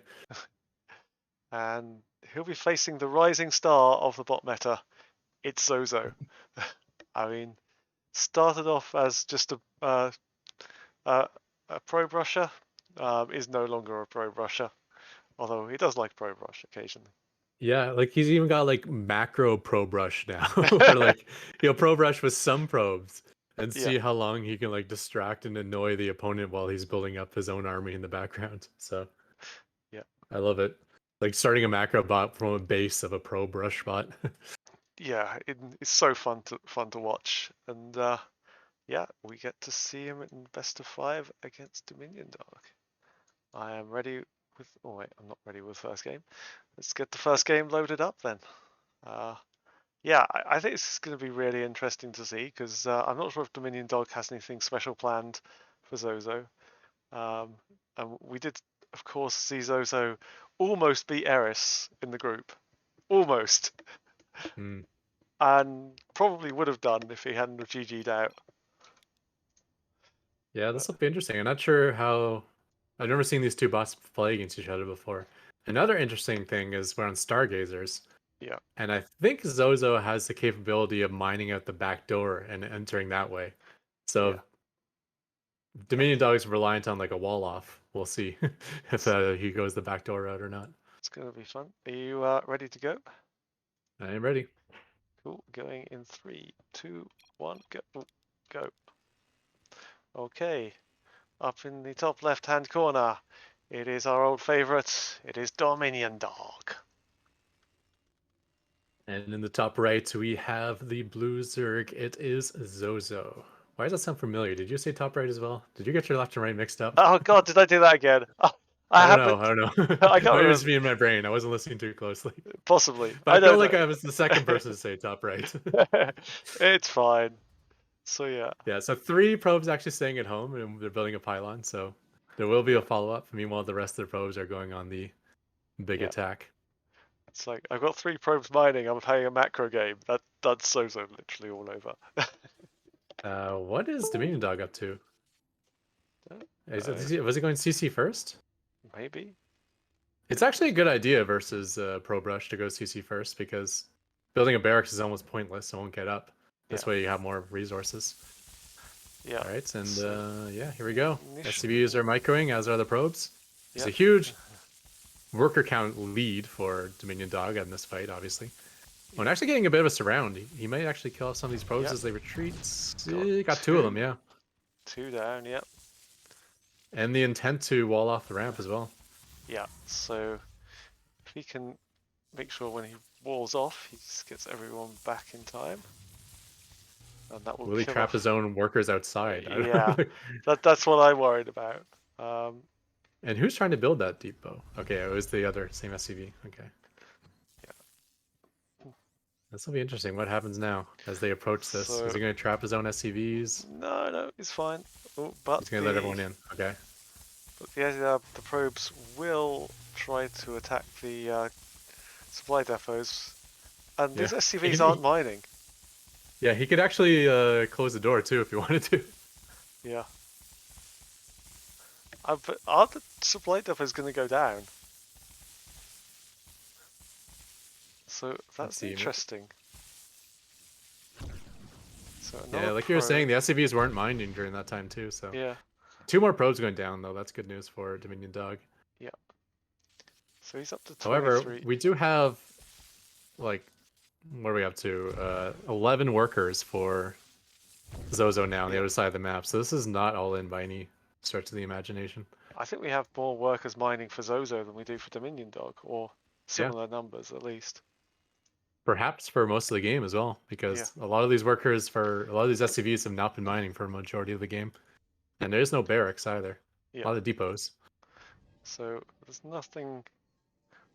and he'll be facing the rising star of the bot meta. It's Zozo. I mean, started off as just a pro brusher, is no longer a pro brusher, although he does like pro brush occasionally. Yeah, like he's even got like macro pro brush now, where like he'll pro brush with some probes and Yeah, see how long he can like distract and annoy the opponent while he's building up his own army in the background. So yeah, I love it. Like starting a macro bot from a base of a pro brush bot. yeah. It's so fun to watch, and yeah, we get to see him in best of 5 against Dominion Dog. I am ready with. Oh wait, I'm not ready with first game. Let's get the first game loaded up then. Yeah, I think it's going to be really interesting to see because I'm not sure if Dominion Dog has anything special planned for Zozo. And we did, of course, see Zozo almost beat Eris in the group. Almost. Hmm. And probably would have done if he hadn't have GG'd out. Yeah, But this will be interesting. I'm not sure how. I've never seen these two bots play against each other before. Another interesting thing is we're on Stargazers, yeah, and I think Zozo has the capability of mining out the back door and entering that way. yeah. So Dominion Dog is reliant on like a wall off. We'll see if he goes the back door route or not. It's going to be fun. Are you ready to go? I am ready. Cool. Going in 3, 2, 1, go. Go. Okay. Up in the top left-hand corner, it is our old favorite. It is Dominion Dog. And in the top right, we have the blue Zerg. It is Zozo. Why does that sound familiar? Did you say top right as well? Did you get your left and right mixed up? Oh God, did I do that again? I I don't know. haven't. I don't know. I can't Maybe it's remember. me in my brain. I wasn't listening too closely. Possibly. But I I felt don't like know. I was the second person to say top right. It's fine. So yeah. Yeah, so 3 probes actually staying at home and they're building a pylon, so there will be a Yeah. follow-up. Meanwhile, the rest of the probes are going on the big Yeah. attack. It's like I've got 3 probes mining. I'm playing a macro game. That's Zozo literally all over. What is Dominion Dog up to? Uh, Was he going CC first? maybe. It's actually a good idea versus Pro Brush to go CC first because building a barracks is almost pointless. It won't get up. Yeah. This way you have more resources. Yeah. All right, and So yeah, here we go. initially, SCVs are microing, as are the probes. There's yeah. a huge worker count lead for Dominion Dog in this fight, obviously. Oh, and actually getting a bit of a surround. He might actually kill off some of these probes Yeah. as they retreat. Got Got 2 of them, yeah. 2 down. Yeah. And the intent to wall off the ramp as well. Yeah. So if he can make sure when he walls off, he just gets everyone back in time, and that will Will he kill trap off. his own workers outside? I Yeah. don't know. That's what I'm worried about. Um, And who's trying to build that depot? Okay, it was the other same SCV. Okay. yeah. This will be interesting. What happens now as they approach this? Is So he going to trap his own SCVs? no, it's fine. Oh, but He's going to let everyone in. Okay. the probes will try to attack the supply depots, and Yeah. these SCVs aren't mining. Yeah, he could actually close the door too if he wanted to. Yeah. But are the supply depots going to go down? So Let's that's see. interesting. So Yeah, another like you were saying, probe. the SCVs weren't mining during that time too. So Yeah. 2 more probes going down though. That's good news for Dominion Dog. Yeah. So he's up to However, 23. we do have like what are we up to? 11 workers for Zozo now on the Yeah. other side of the map. So this is not all in by any stretch of the imagination. I think we have more workers mining for Zozo than we do for Dominion Dog, or Yeah. similar numbers at least. Perhaps for most of the game as well, Yeah. because a lot of these workers for a lot of these SCVs have not been mining for a majority of the game. And there is no barracks either. A Yeah. lot of depots. So there's nothing.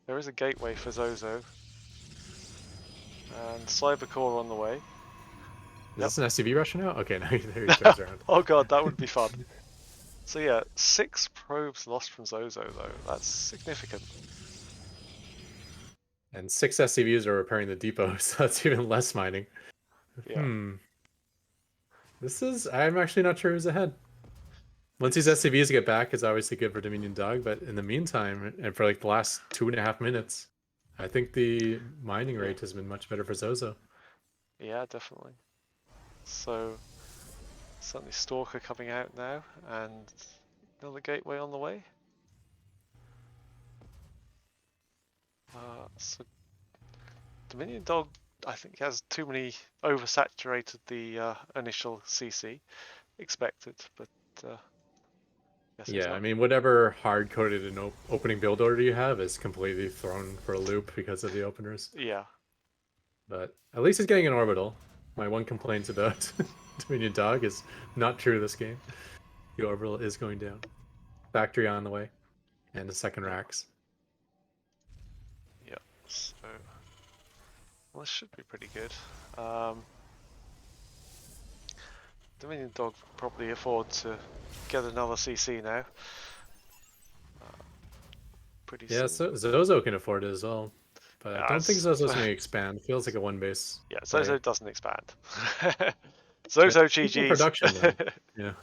There is a gateway for Zozo. And Cybercore on the way. Is this an SCV rush now? Okay, now there he turns around. Oh god, that would be fun. So yeah, 6 probes lost from Zozo though. That's significant. And 6 SCVs are repairing the depot, so that's even less mining. Yeah. This is... I'm actually not sure who's ahead. Once these It's, SCVs get back, it's obviously good for Dominion Dog, but in the meantime, and for like the last 2.5 minutes, I think the mining rate has been much better for Zozo. yeah, definitely. So certainly Stalker coming out now, and another gateway on the way. So Dominion Dog, I think, has too many oversaturated the initial CC expected, but guess it's Yeah, I not. mean, whatever hard-coded and opening build order you have is completely thrown for a loop because of the openers. Yeah, But at least he's getting an orbital. My one complaint about Dominion Dog is not true this game. The orbital is going down. Factory on the way. And the second racks. yeah. So well, this should be pretty good. Dominion Dog probably afford to get another CC now. Pretty Yeah, soon. so Zozo can afford it as well. But I don't think Yes. Zozo's going to expand. Feels like a one base. Yeah, Play. Zozo doesn't expand. Zozo Decent GG's. production though. Yeah.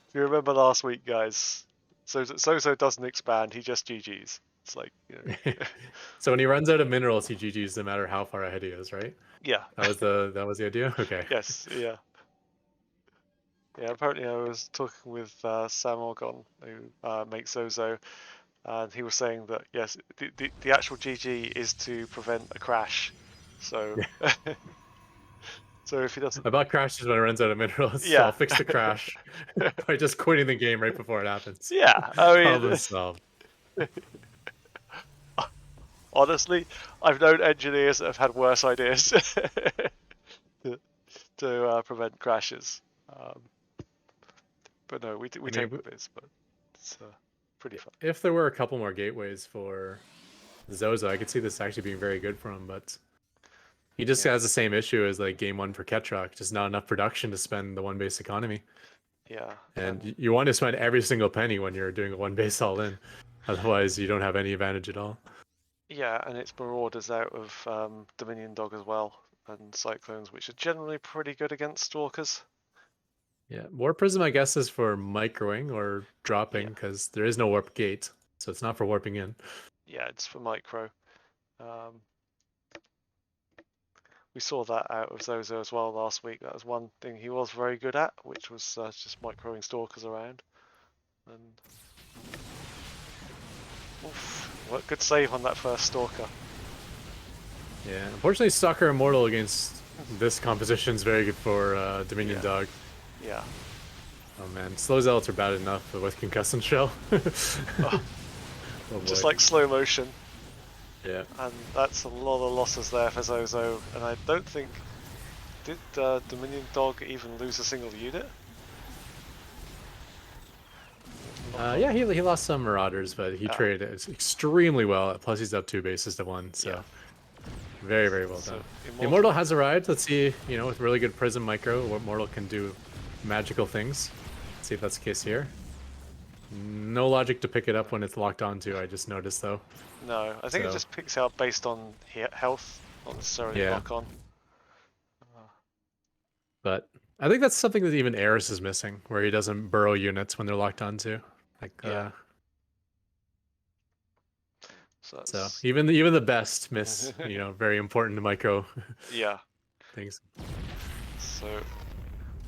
If you remember last week, guys, Zozo doesn't expand, he just GG's. It's like, you know. So when he runs out of minerals, he GG's no matter how far ahead he is, right? Yeah. That was the idea? Okay. Yes, yeah. Yeah, apparently I was talking with Sam Orgon, who makes Zozo, and he was saying that, yes, the actual GG is to prevent a crash. So, Yeah. so if he doesn't... About crashes when it runs out of minerals, so Yeah. I'll fix the crash by just quitting the game right before it happens. Yeah, I Problem mean... solved. Honestly, I've known engineers that have had worse ideas to prevent crashes. But no, we I take mean, the biz. But it's, pretty fun. If there were a couple more gateways for Zozo, I could see this actually being very good for him, but he just Yeah, has the same issue as like game one for Ketroc, just not enough production to spend the one base economy. yeah, And and you want to spend every single penny when you're doing a one base all in. Otherwise, you don't have any advantage at all. yeah, and it's Marauders out of Dominion Dog as well, and Cyclones, which are generally pretty good against Stalkers. Yeah, Warp Prism, I guess, is for microing or Yeah, dropping because there is no warp gate, so it's not for warping in. yeah, it's for micro. Um, we saw that out of Zozo as well last week. That was one thing he was very good at, which was just microing Stalkers around. And oof, what good save on that first Stalker. Yeah, unfortunately, Stalker Immortal against this composition is very good for Dominion Yeah, Dog. yeah. Oh man, slow zealots are bad enough with concussion shell. Oh, Oh just boy. like slow motion, Yeah. and that's a lot of losses there for Zozo. And I don't think did Dominion Dog even lose a single unit. Lock on. Yeah, he lost some Marauders, but he Ah, traded it extremely well. Plus, he's up 2 bases to 1, yeah. so very, very well So done. The Immortal. Immortal has arrived. Let's see, with really good Prism Micro, what Immortal can do magical things. Let's see if that's the case here. No logic to pick it up when it's locked onto, I just noticed, though. No, I think it So, just picks out based on health, not necessarily yeah. lock on. But I think that's something that even Eris is missing, where he doesn't burrow units when they're locked onto. Like, Yeah. So so that's even the best miss, very important micro yeah. things. So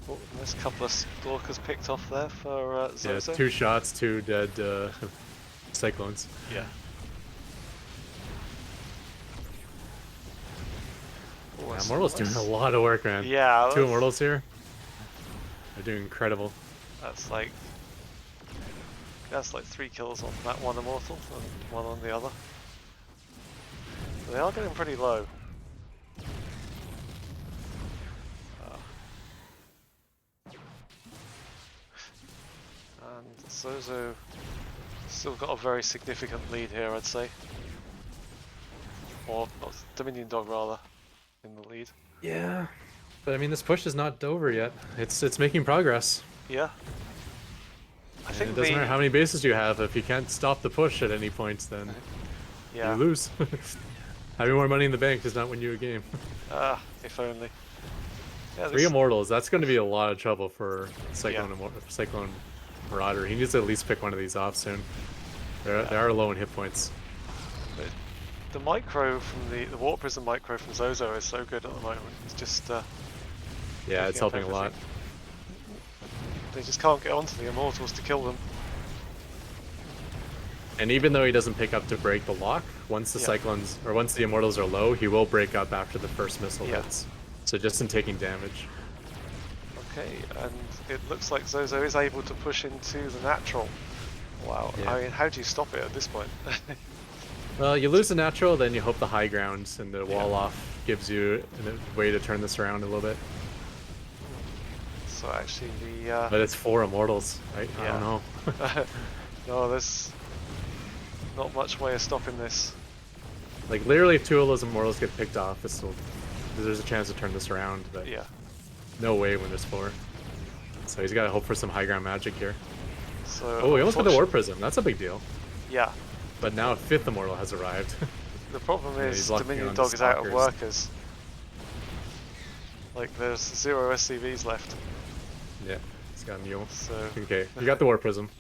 oh, nice couple of stalkers picked off there for Yeah, Zozo. 2 shots, 2 dead cyclones. Yeah. Oh, Yeah, that's Immortal's doing a nice. lot of work, man. Yeah, 2 Immortals here. They're doing incredible. that's like 3 kills on that one immortal and one on the other. They are getting pretty low. And Zozo still got a very significant lead here, I'd say. Or not, Dominion Dog rather, in the lead. Yeah, but I mean, this push is not over yet. It's making progress. Yeah. I And it think doesn't matter the how many bases you have. If you can't stop the push at any point, then you yeah. lose. Having more money in the bank does not win you a game. If only. Yeah, 3 Immortals, that's going to be a lot of trouble for yeah. Cyclone Marauder. He needs to at least pick one of these off soon. They are low in hit points. But the micro from the Warp Prism micro from Zozo is so good at the moment. It's just Yeah, it's picking up helping a lot. everything. They just can't get onto the immortals to kill them. And even though he doesn't pick up to break the lock, once the Yeah. Cyclones, or once the Immortals are low, he will break up after the first missile Yeah. hits. So just in taking damage. Okay, and it looks like Zozo is able to push into the natural. Wow. Yeah. I mean, how do you stop it at this point? Well, you lose the natural, then you hope the high ground and the wall off gives you a way to turn this around a little bit. So actually the But it's 4 Immortals. I don't know. no, there's not much way of stopping this. Like literally, if 2 of those Immortals get picked off, there's a chance to turn this around. But Yeah. no way when there's 4. So he's got to hope for some high ground magic here. So Oh, he almost got the Warp Prism. That's a big deal. Yeah. But now a 5th Immortal has arrived. The problem Yeah, is he's locking Dominion on Dog the is out of stalkers. workers. Like there's 0 SCVs left. Yeah, he's got a mule. So Okay, you got the Warp Prism.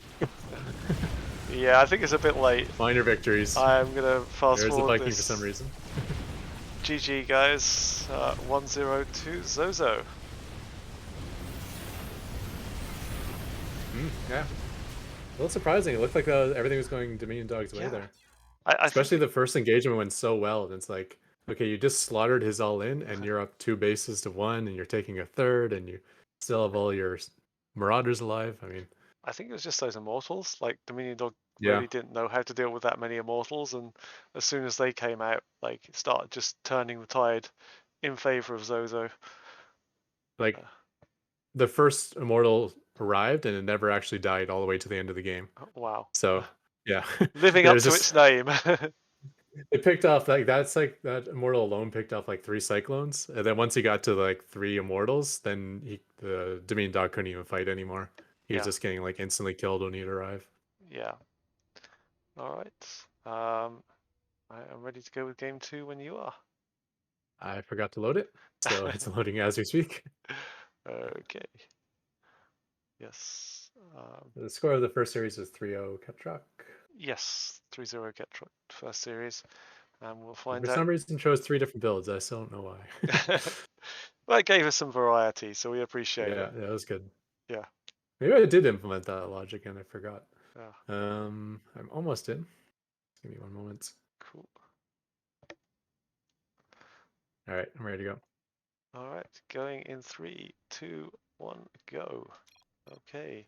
yeah, I think it's a bit late. Minor victories. I'm gonna fast There's the forward Viking this. for some reason. GG guys, 1-0 to Zozo. Yeah. A little surprising. It looked like everything was going Dominion Dog's way Yeah. there. I Especially think the first engagement went so well. And it's like, okay, you just slaughtered his all in, and you're up 2 bases to 1, and you're taking a third, and you still have all your Marauders alive. I mean, I think it was just those immortals. Like Dominion Dog yeah. really didn't know how to deal with that many immortals, and as soon as they came out, like it started just turning the tide in favor of Zozo. Like, the first Immortal arrived, and it never actually died all the way to the end of the game. Wow. So Yeah, living up there's to just its name. they picked off like that's like that immortal alone picked off like 3 cyclones, and then once he got to like 3 immortals, then the Dominion dog couldn't even fight anymore. He was Yeah, just getting like instantly killed when he'd arrive. yeah. All right. I am ready to go with game 2 when you are. I forgot to load it, so it's loading as we speak. Okay. Yes. The score of the first series is 3-0 Ketroc. Yes. 3-0 Ketroc first series, and we'll And for find out. some reason chose 3 different builds. I still don't know why. Well, it gave us some variety, so we appreciate Yeah, it. that was good. Yeah. Maybe I did implement that logic and I forgot. Yeah. I'm almost in. Give me one moment. Cool. All right, I'm ready to go. All right. Going in 3, 2, 1, go. Okay.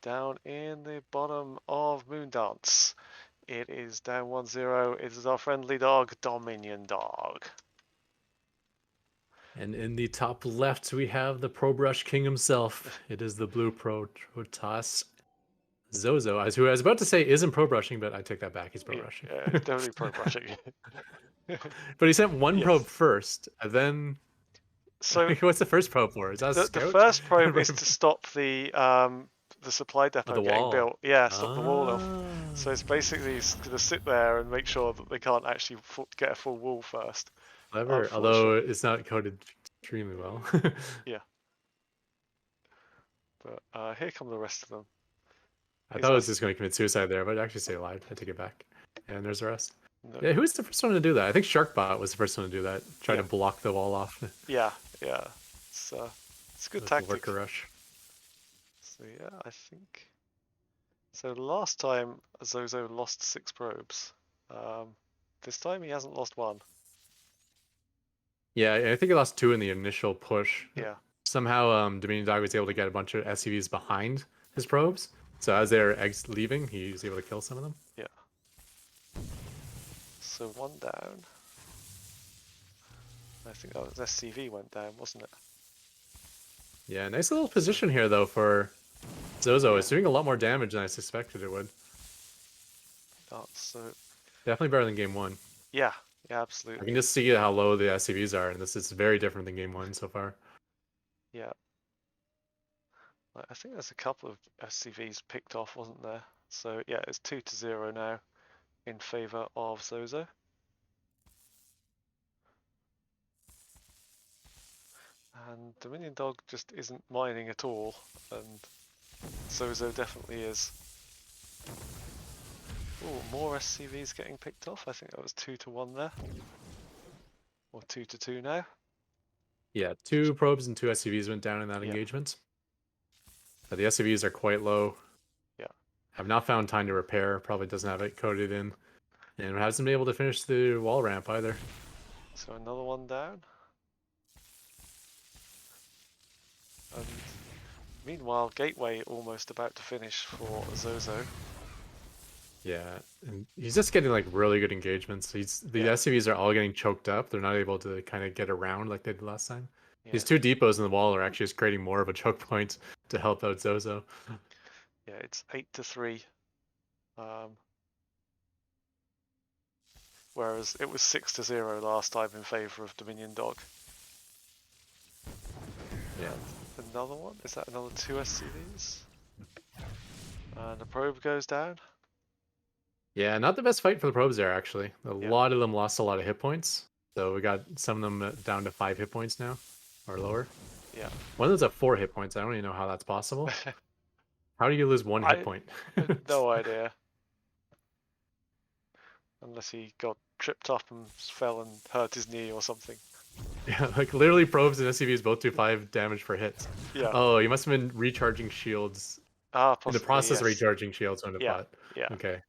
Down in the bottom of Moondance, it is down 1-0. It is our friendly dog, Dominion Dog. And in the top left, we have the Pro Brush King himself. It is the blue Protoss Zozo, as who I was about to say isn't pro brushing, but I take that back. He's pro Yeah, brushing. it's definitely pro brushing. But he sent one probe Yes. first, and then So what's the first probe for? Is that a the scout? first probe is to stop the supply Oh, depot the getting wall. built. Yeah, stop the wall off. Ah. So it's basically going to sit there and make sure that they can't actually get a full wall first. Clever, although Unfortunately, it's not coded extremely well. yeah. But here come the rest of them. I Here's thought I our was just going to commit suicide there, but actually stay alive. I take it back. And there's the rest. no, Yeah, who was the first one to do that? I think Sharkbot was the first one to do that. Try yeah, to block the wall off yeah, yeah. It's uh, it's a good with the tactic. Lurker Rush. So yeah, I think so. Last time Zozo lost 6 probes. Um, this time he hasn't lost one. Yeah, I think he lost 2 in the initial push. Yeah, Somehow, Dominion Dog was able to get a bunch of SCVs behind his probes. So as they're leaving, he was able to kill some of them. yeah. So 1 down. I think that was SCV went down, wasn't it? Yeah, nice little position here though for Zozo. Yeah, It's doing a lot more damage than I suspected it would. that's so. Definitely better than game 1. Yeah, yeah, I can absolutely. just see how low the SCVs are, and this is very different than game 1 so far. Yeah, I think there's a couple of SCVs picked off, wasn't there? So yeah, it's 2-0 now in favor of Zozo. And Dominion Dog just isn't mining at all, and Zozo definitely is. Oh, more SCVs getting picked off. I think that was 2-1 there. Or 2-2 now. Yeah, 2 probes and 2 SCVs went down in that Yeah, engagement. The SCVs are quite low. yeah. Have not found time to repair. Probably doesn't have it coded in. And hasn't been able to finish the wall ramp either. So another one down. And meanwhile, Gateway almost about to finish for Zozo. Yeah, and he's just getting like really good engagements. The Yeah, SCVs are all getting choked up. They're not able to kind of get around like they did last time. yeah, These 2 depots in the wall are actually just creating more of a choke point to help out Zozo. yeah. It's 8-3. Whereas it was 6-0 last time in favor of Dominion Dog. Yeah. And another one? Is that another 2 SCVs? And a probe goes down. Yeah, not the best fight for the probes there actually. A Yeah, lot of them lost a lot of hit points. So we got some of them down to 5 hit points now or lower. yeah. One of them's at 4 hit points. I don't even know how that's possible. How do you lose 1 hit I point? no idea. Unless he got tripped up and fell and hurt his knee or something. Yeah, like literally probes and SCVs both do 5 damage per hit. Yeah. Oh, you must have been recharging shields. Ah, In the possibly, process of yes. recharging shields on the Yeah, pot. yeah. Okay.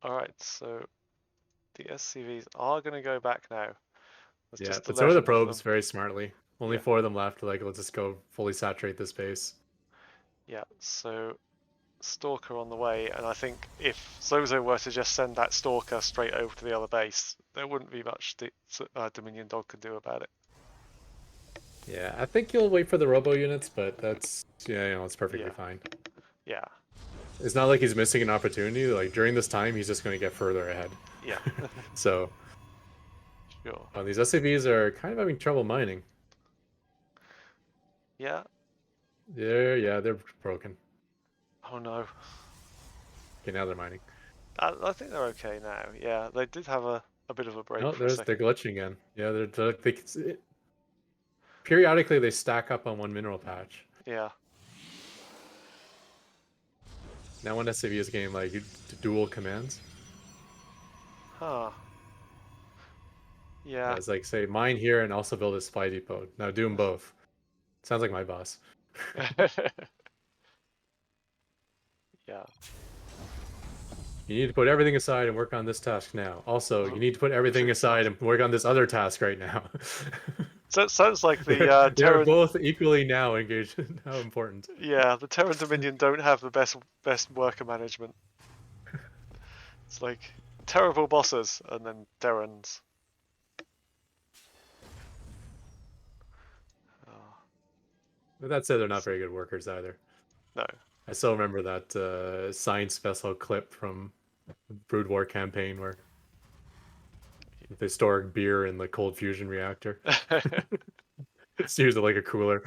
Alright, so the SCVs are going to go back now. There's Yeah, just but so are the 11 of probes them. very smartly. Only Yeah, 4 of them left. Like, let's just go fully saturate this base. yeah. So Stalker on the way, and I think if Zozo were to just send that Stalker straight over to the other base, there wouldn't be much the Dominion Dog could do about it. Yeah, I think you'll wait for the robo units, but that's, yeah, it's perfectly Yeah, fine. yeah. It's not like he's missing an opportunity. Like during this time, he's just going to get further ahead. Yeah, So sure. these SCVs are kind of having trouble mining. Yeah. They're broken. Oh no. Okay, now they're mining. I think they're okay now. Yeah, they did have a bit of a break No, for a they're second. glitching again. Yeah, periodically they stack up on one mineral patch. Yeah. Now one SCV is getting like dual commands. Huh. Yeah. It's like say mine here and also build a supply depot. Now do them both. Sounds like my boss. Yeah. You need to put everything aside and work on this task now. Also, you need to put everything aside and work on this other task right now. So it sounds like the They're Terran. both equally now engaged. How important? Yeah, the Terran Dominion don't have the best worker management. It's like terrible bosses and then Terrans. Oh, But that said, they're not very good workers either. no. I still remember that science vessel clip from Brood War campaign where they store beer in the cold fusion reactor. It's used like a cooler.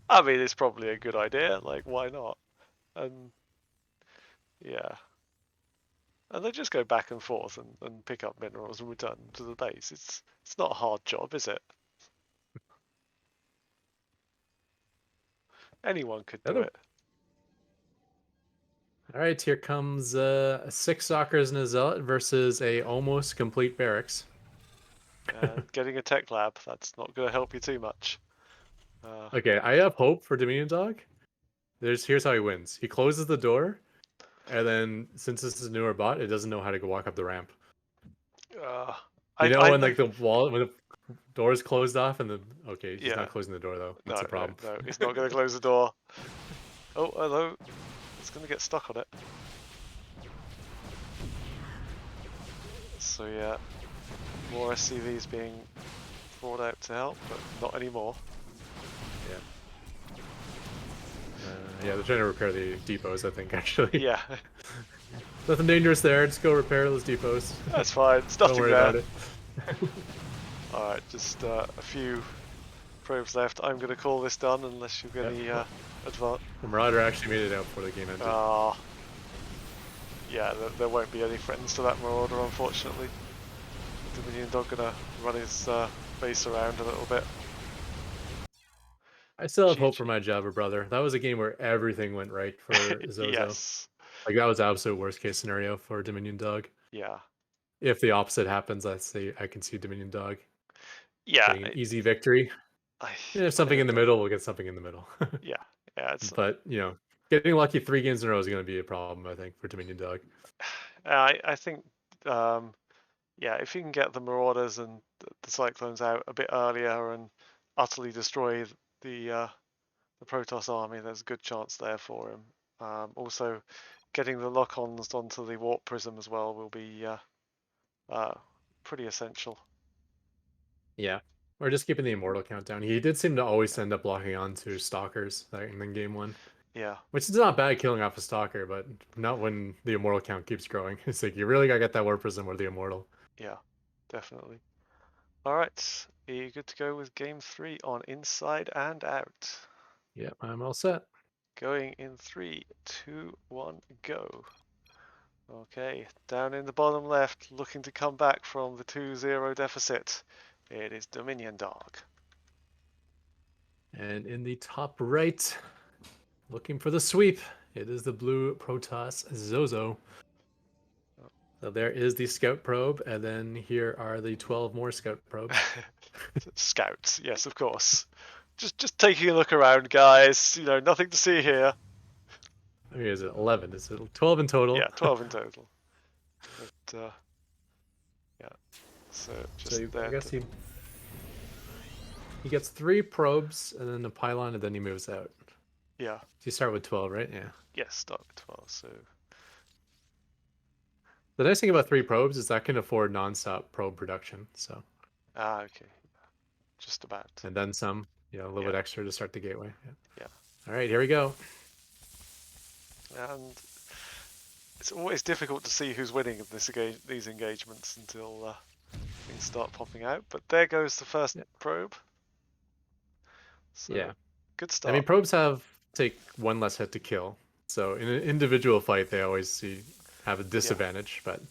I mean, it's probably a good idea. Like, why not? And yeah, and they just go back and forth and pick up minerals and return them to the base. It's not a hard job, is it? Anyone could do All it. right, here comes 6 Stalkers and a Zealot versus a almost complete barracks. And getting a tech lab, that's not going to help you too much. Okay, I have hope for Dominion Dog. Here's how he wins. He closes the door, and then since this is a newer bot, it doesn't know how to go walk up the ramp. Uh, You know when I like when the door is closed off and then okay, he's yeah. not closing the door though. That's No, a no, problem. no. It's not going to close the door. Oh, hello. It's going to get stuck on it. So yeah, more SCVs being brought out to help, but not anymore. Yeah. Yeah, they're trying to repair the depots, I think, actually. Yeah, Nothing dangerous there. Just go repair those depots. that's fine. It's Don't nothing worry there. about it. Alright, just a few probes left. I'm going to call this done unless you've got any advance. The Marauder actually made it out before the game ended. Yeah, there won't be any threats to that Marauder, unfortunately. Dominion Dog going to run his base around a little bit. I still have hope for GG. my Java brother. That was a game where everything went right for Zozo. Yes. Like that was absolute worst case scenario for Dominion Dog. Yeah. If the opposite happens, I'd say I can see Dominion Dog Yeah. getting an easy victory. I, And if I something in hope the that. middle, we'll get something in the middle. Yeah. Yeah. It's. But getting lucky 3 games in a row is going to be a problem, I think, for Dominion Dog. I think. Yeah, if you can get the Marauders and the Cyclones out a bit earlier and utterly destroy the Protoss army, there's a good chance there for him. Also, getting the lock-ons onto the Warp Prism as well will be pretty essential. Yeah. Or just keeping the immortal count down. He did seem to always end up locking on to stalkers in game 1. Yeah, Which is not bad killing off a stalker, but not when the immortal count keeps growing. It's like you really gotta get that War Prism or the immortal. yeah, definitely. All right, are you good to go with game 3 on Inside and Out? Yeah, I'm all set. Going in 3, 2, 1, go. Okay, down in the bottom left, looking to come back from the 2-0 deficit. It is Dominion Dog. And in the top right, looking for the sweep, it is the blue Protoss Zozo. So there is the scout probe, and then here are the 12 more scout probes. Scouts, yes, of course. Just taking a look around, guys. You know, nothing to see here. I mean, is it 11? Is it 12 in total? Yeah, 12 in total. But yeah, so just So there. I guess he gets 3 probes and then a pylon, and then he moves out. Yeah. So you start with 12, right? Yeah. Yes, start with 12. So The nice thing about 3 probes is that can afford non-stop probe production. So. okay, just about. And then some, a little bit extra to start the gateway. Yeah. Yeah. All right, here we go. And it's always difficult to see who's winning in these engagements until things start popping out. But there goes the first Yeah. probe. So Yeah. good I mean, start. probes take one less hit to kill. So in an individual fight, they always have a Yeah. disadvantage, but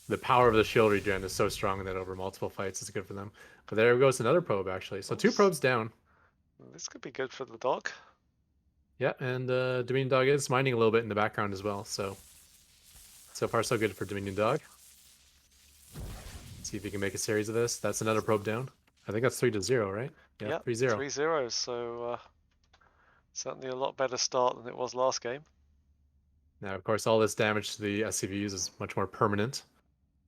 the power of the shield regen is so strong that over multiple fights is good for them. But there goes another probe, actually. So Oh, two probes down. this could be good for the dog. Yeah, and Dominion Dog is mining a little bit in the background as well. So far so good for Dominion Dog. See if he can make a series of this. That's another probe down. I think that's 3-0, right? Yeah, Yeah, 3-0. 3-0. So certainly a lot better start than it was last game. Now, of course, all this damage to the SCVs is much more permanent.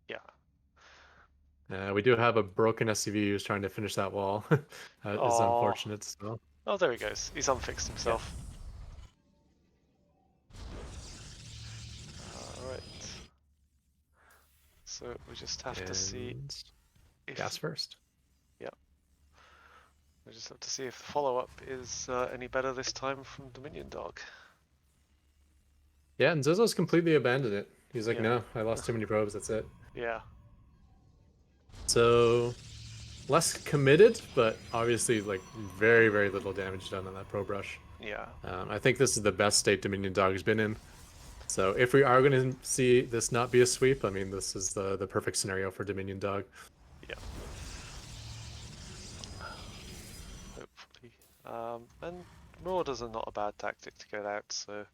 Yeah. We do have a broken SCV who's trying to finish that wall. That is Oh, unfortunate as well. oh, there he goes. He's unfixed Yeah. himself. All right. So we just have to see And gas if, first. yeah, we just have to see if the follow-up is any better this time from Dominion Dog. Yeah, and Zozo's completely abandoned it. He's like, Yeah. no, I lost too many probes, that's it. Yeah. So less committed, but obviously like very, very little damage done on that probe rush. Yeah. I think this is the best state Dominion Dog has been in. So if we are going to see this not be a sweep, I mean, this is the perfect scenario for Dominion Dog. Yeah. Hopefully. And Marauders are not a bad tactic to get out, so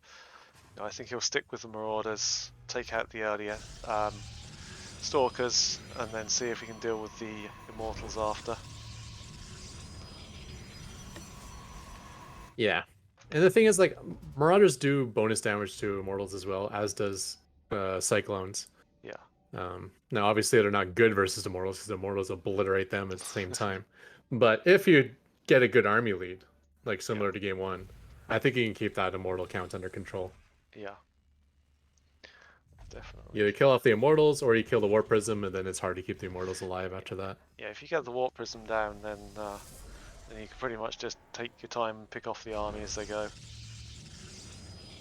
I think he'll stick with the Marauders, take out the earlier Stalkers, and then see if he can deal with the Immortals after. Yeah. And the thing is, like, Marauders do bonus damage to Immortals as well, as does Cyclones. Yeah. Now, obviously, they're not good versus Immortals because Immortals obliterate them at the same time. But if you get a good army lead, like similar to Game 1, I think you can keep that Immortal count under control. Yeah. Definitely. You either kill off the Immortals or you kill the Warp Prism, and then it's hard to keep the Immortals alive after that. Yeah, if you get the Warp Prism down, then you can pretty much just take your time and pick off the army as they go.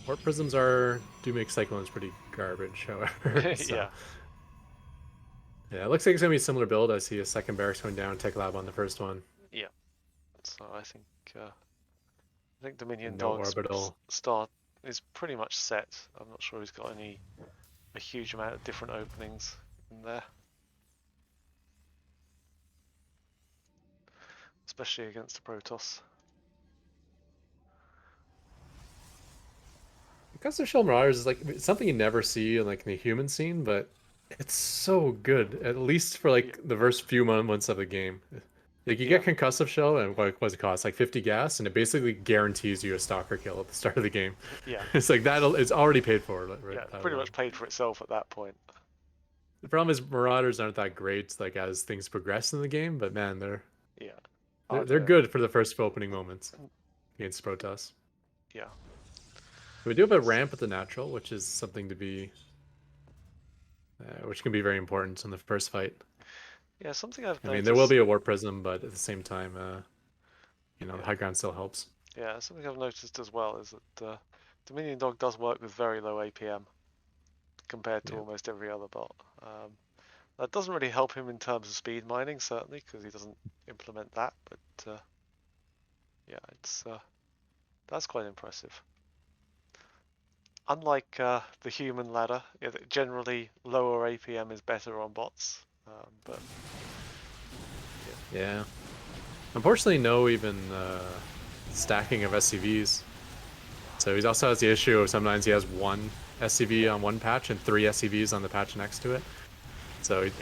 Warp Prisms do make Cyclones pretty garbage, however. So. Yeah. Yeah, it looks like it's going to be a similar build. I see a second barracks going down, Tech Lab on the first one. Yeah. So I think Dominion No Dog's orbital. start is pretty much set. I'm not sure he's got a huge amount of different openings in there. Especially against the Protoss. Because of Shell Marauders is like something you never see in like the human scene, but it's so good, at least for like the first few months of the game. Like you get concussive shell and what does it cost? Like 50 gas, and it basically guarantees you a stalker kill at the start of the game. Yeah. It's like it's already paid for. Right, Yeah, pretty much paid for itself at that point. The problem is Marauders aren't that great like as things progress in the game, but man, they're good for the first opening moments against Protoss. Yeah. We do have a ramp at the natural, which is something to be, which can be very important in the first fight. Yeah, something I've noticed. I mean, there will be a Warp Prism, but at the same time, the high ground still helps. Yeah, something I've noticed as well is that Dominion Dog does work with very low APM compared to almost every other bot. That doesn't really help him in terms of speed mining, certainly, because he doesn't implement that. But yeah, that's quite impressive. Unlike the human ladder, generally lower APM is better on bots. But yeah, unfortunately, no even stacking of SCVs. So he also has the issue of sometimes he has one SCV on one patch and 3 SCVs on the patch next to it. So you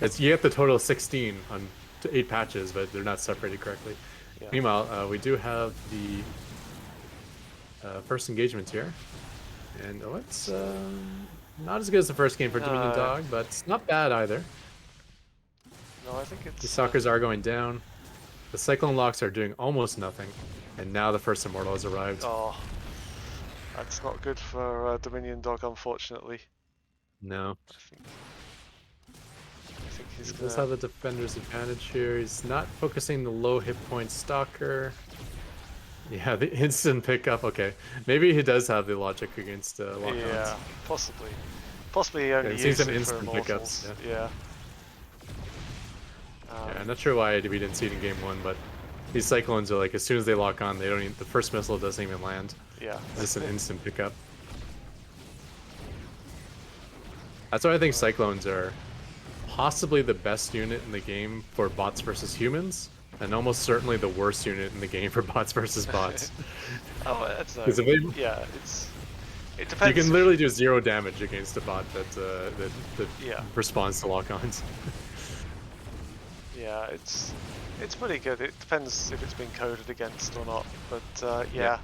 get the total of 16 on 8 patches, but they're not separated correctly. Yeah. Meanwhile, we do have the first engagement here. And it's not as good as the first game for Dominion Dog, but it's not bad either. No, I think it's... The Stalkers are going down. The Cyclone Locks are doing almost nothing. And now the first Immortal has arrived. Oh, that's not good for Dominion Dog, unfortunately. No. I think he's He does have the Defender's advantage here. He's not focusing the low hit point Stalker. Yeah, the instant pickup. Okay, maybe he does have the logic against lock-ons. Yeah, possibly. Possibly he Yeah, only I've seen used some it for instant pickups. Immortals. Yeah, Yeah. yeah. I'm Um, not sure why we didn't see it in game one, but these cyclones are like as soon as they lock on, they don't even, the first missile doesn't even land. yeah. It's just an instant pickup. That's why I think Right. cyclones are possibly the best unit in the game for bots versus humans, and almost certainly the worst unit in the game for bots versus bots. Oh, I don't know. Because if they, Yeah, it you depends can if literally do 0 damage against a bot that yeah, responds to lock-ons. yeah, it's pretty good. It depends if it's been coded against or not. But Yeah, yeah,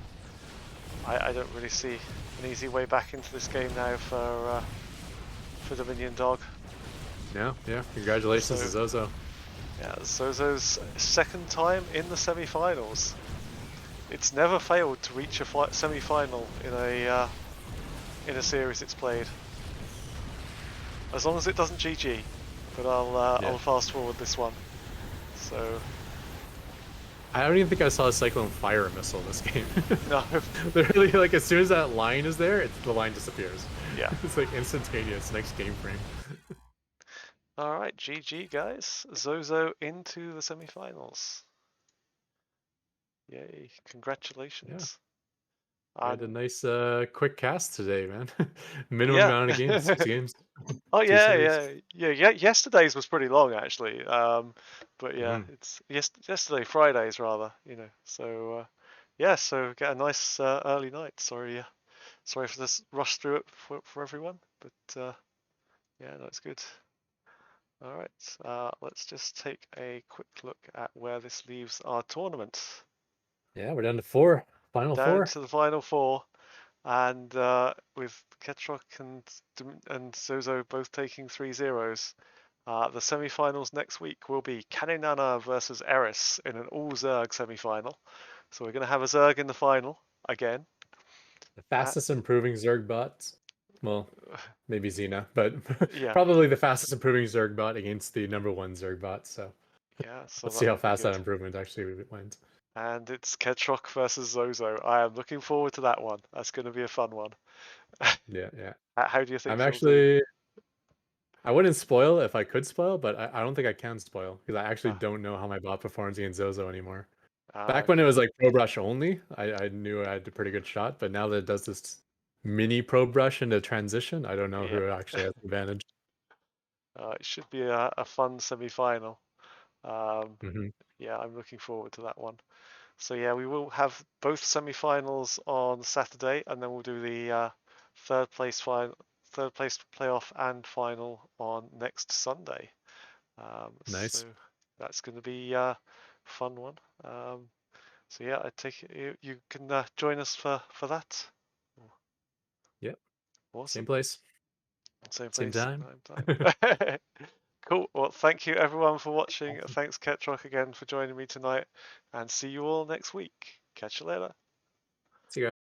I don't really see an easy way back into this game now for the minion dog. yeah, yeah. Congratulations to So Zozo. yeah, Zozo's second time in the semi-finals. It's never failed to reach a semi-final in a series it's played. As long as it doesn't GG, but Yeah, I'll fast forward this one. So I don't even think I saw a cyclone fire a missile this game. no, Literally, like as soon as that line is there, the line disappears. yeah. It's like instantaneous next game frame. All right, GG guys. Zozo into the semi-finals. Yay! Yeah, Congratulations. we had a And nice quick cast today, man. Minimum yeah. amount of games, 6 games, Oh two yeah, series. yeah. Yesterday's was pretty long actually. But yeah, Mm. it's yesterday, Fridays rather. So yeah. So get a nice early night. Sorry for this rush through it for everyone, but yeah, no, it's good. All right, let's just take a quick look at where this leaves our tournament. Yeah, we're down to four. Final Down four. to the final four, and with Ketroc and Zozo both taking 3-0s. The semi-finals next week will be Kaninana versus Eris in an all Zerg semi-final. So we're going to have a Zerg in the final again. The Uh, fastest improving Zerg bot. Well, maybe Xena, but yeah, probably the fastest improving Zerg bot against the number one Zerg bot. So yeah. So let's see that how will be fast that good. improvement actually went. And it's Ketroc versus Zozo. I am looking forward to that one. That's going to be a fun one. Yeah, yeah. How do you I'm think he'll do? actually. I wouldn't spoil if I could spoil, but I don't think I can spoil because I actually Ah, don't know how my bot performs against Zozo anymore. Back when it okay. was like pro brush only, I knew I had a pretty good shot, but now that it does this mini pro brush into transition, I don't know Yeah. who actually has the advantage. It should be a fun semi-final. Um, Hmm. yeah, I'm looking forward to that one. So yeah, we will have both semi-finals on Saturday, and then we'll do the third place playoff and final on next Sunday. So Nice. that's going to be a fun one. Um, so yeah, I take it you can join us for that. Yep. Same Awesome. place, Same same place, time. same time. Cool. Well, thank you everyone for watching. Awesome. Thanks, Ketroc, again for joining me tonight, and see you all next week. Catch you later. See you guys.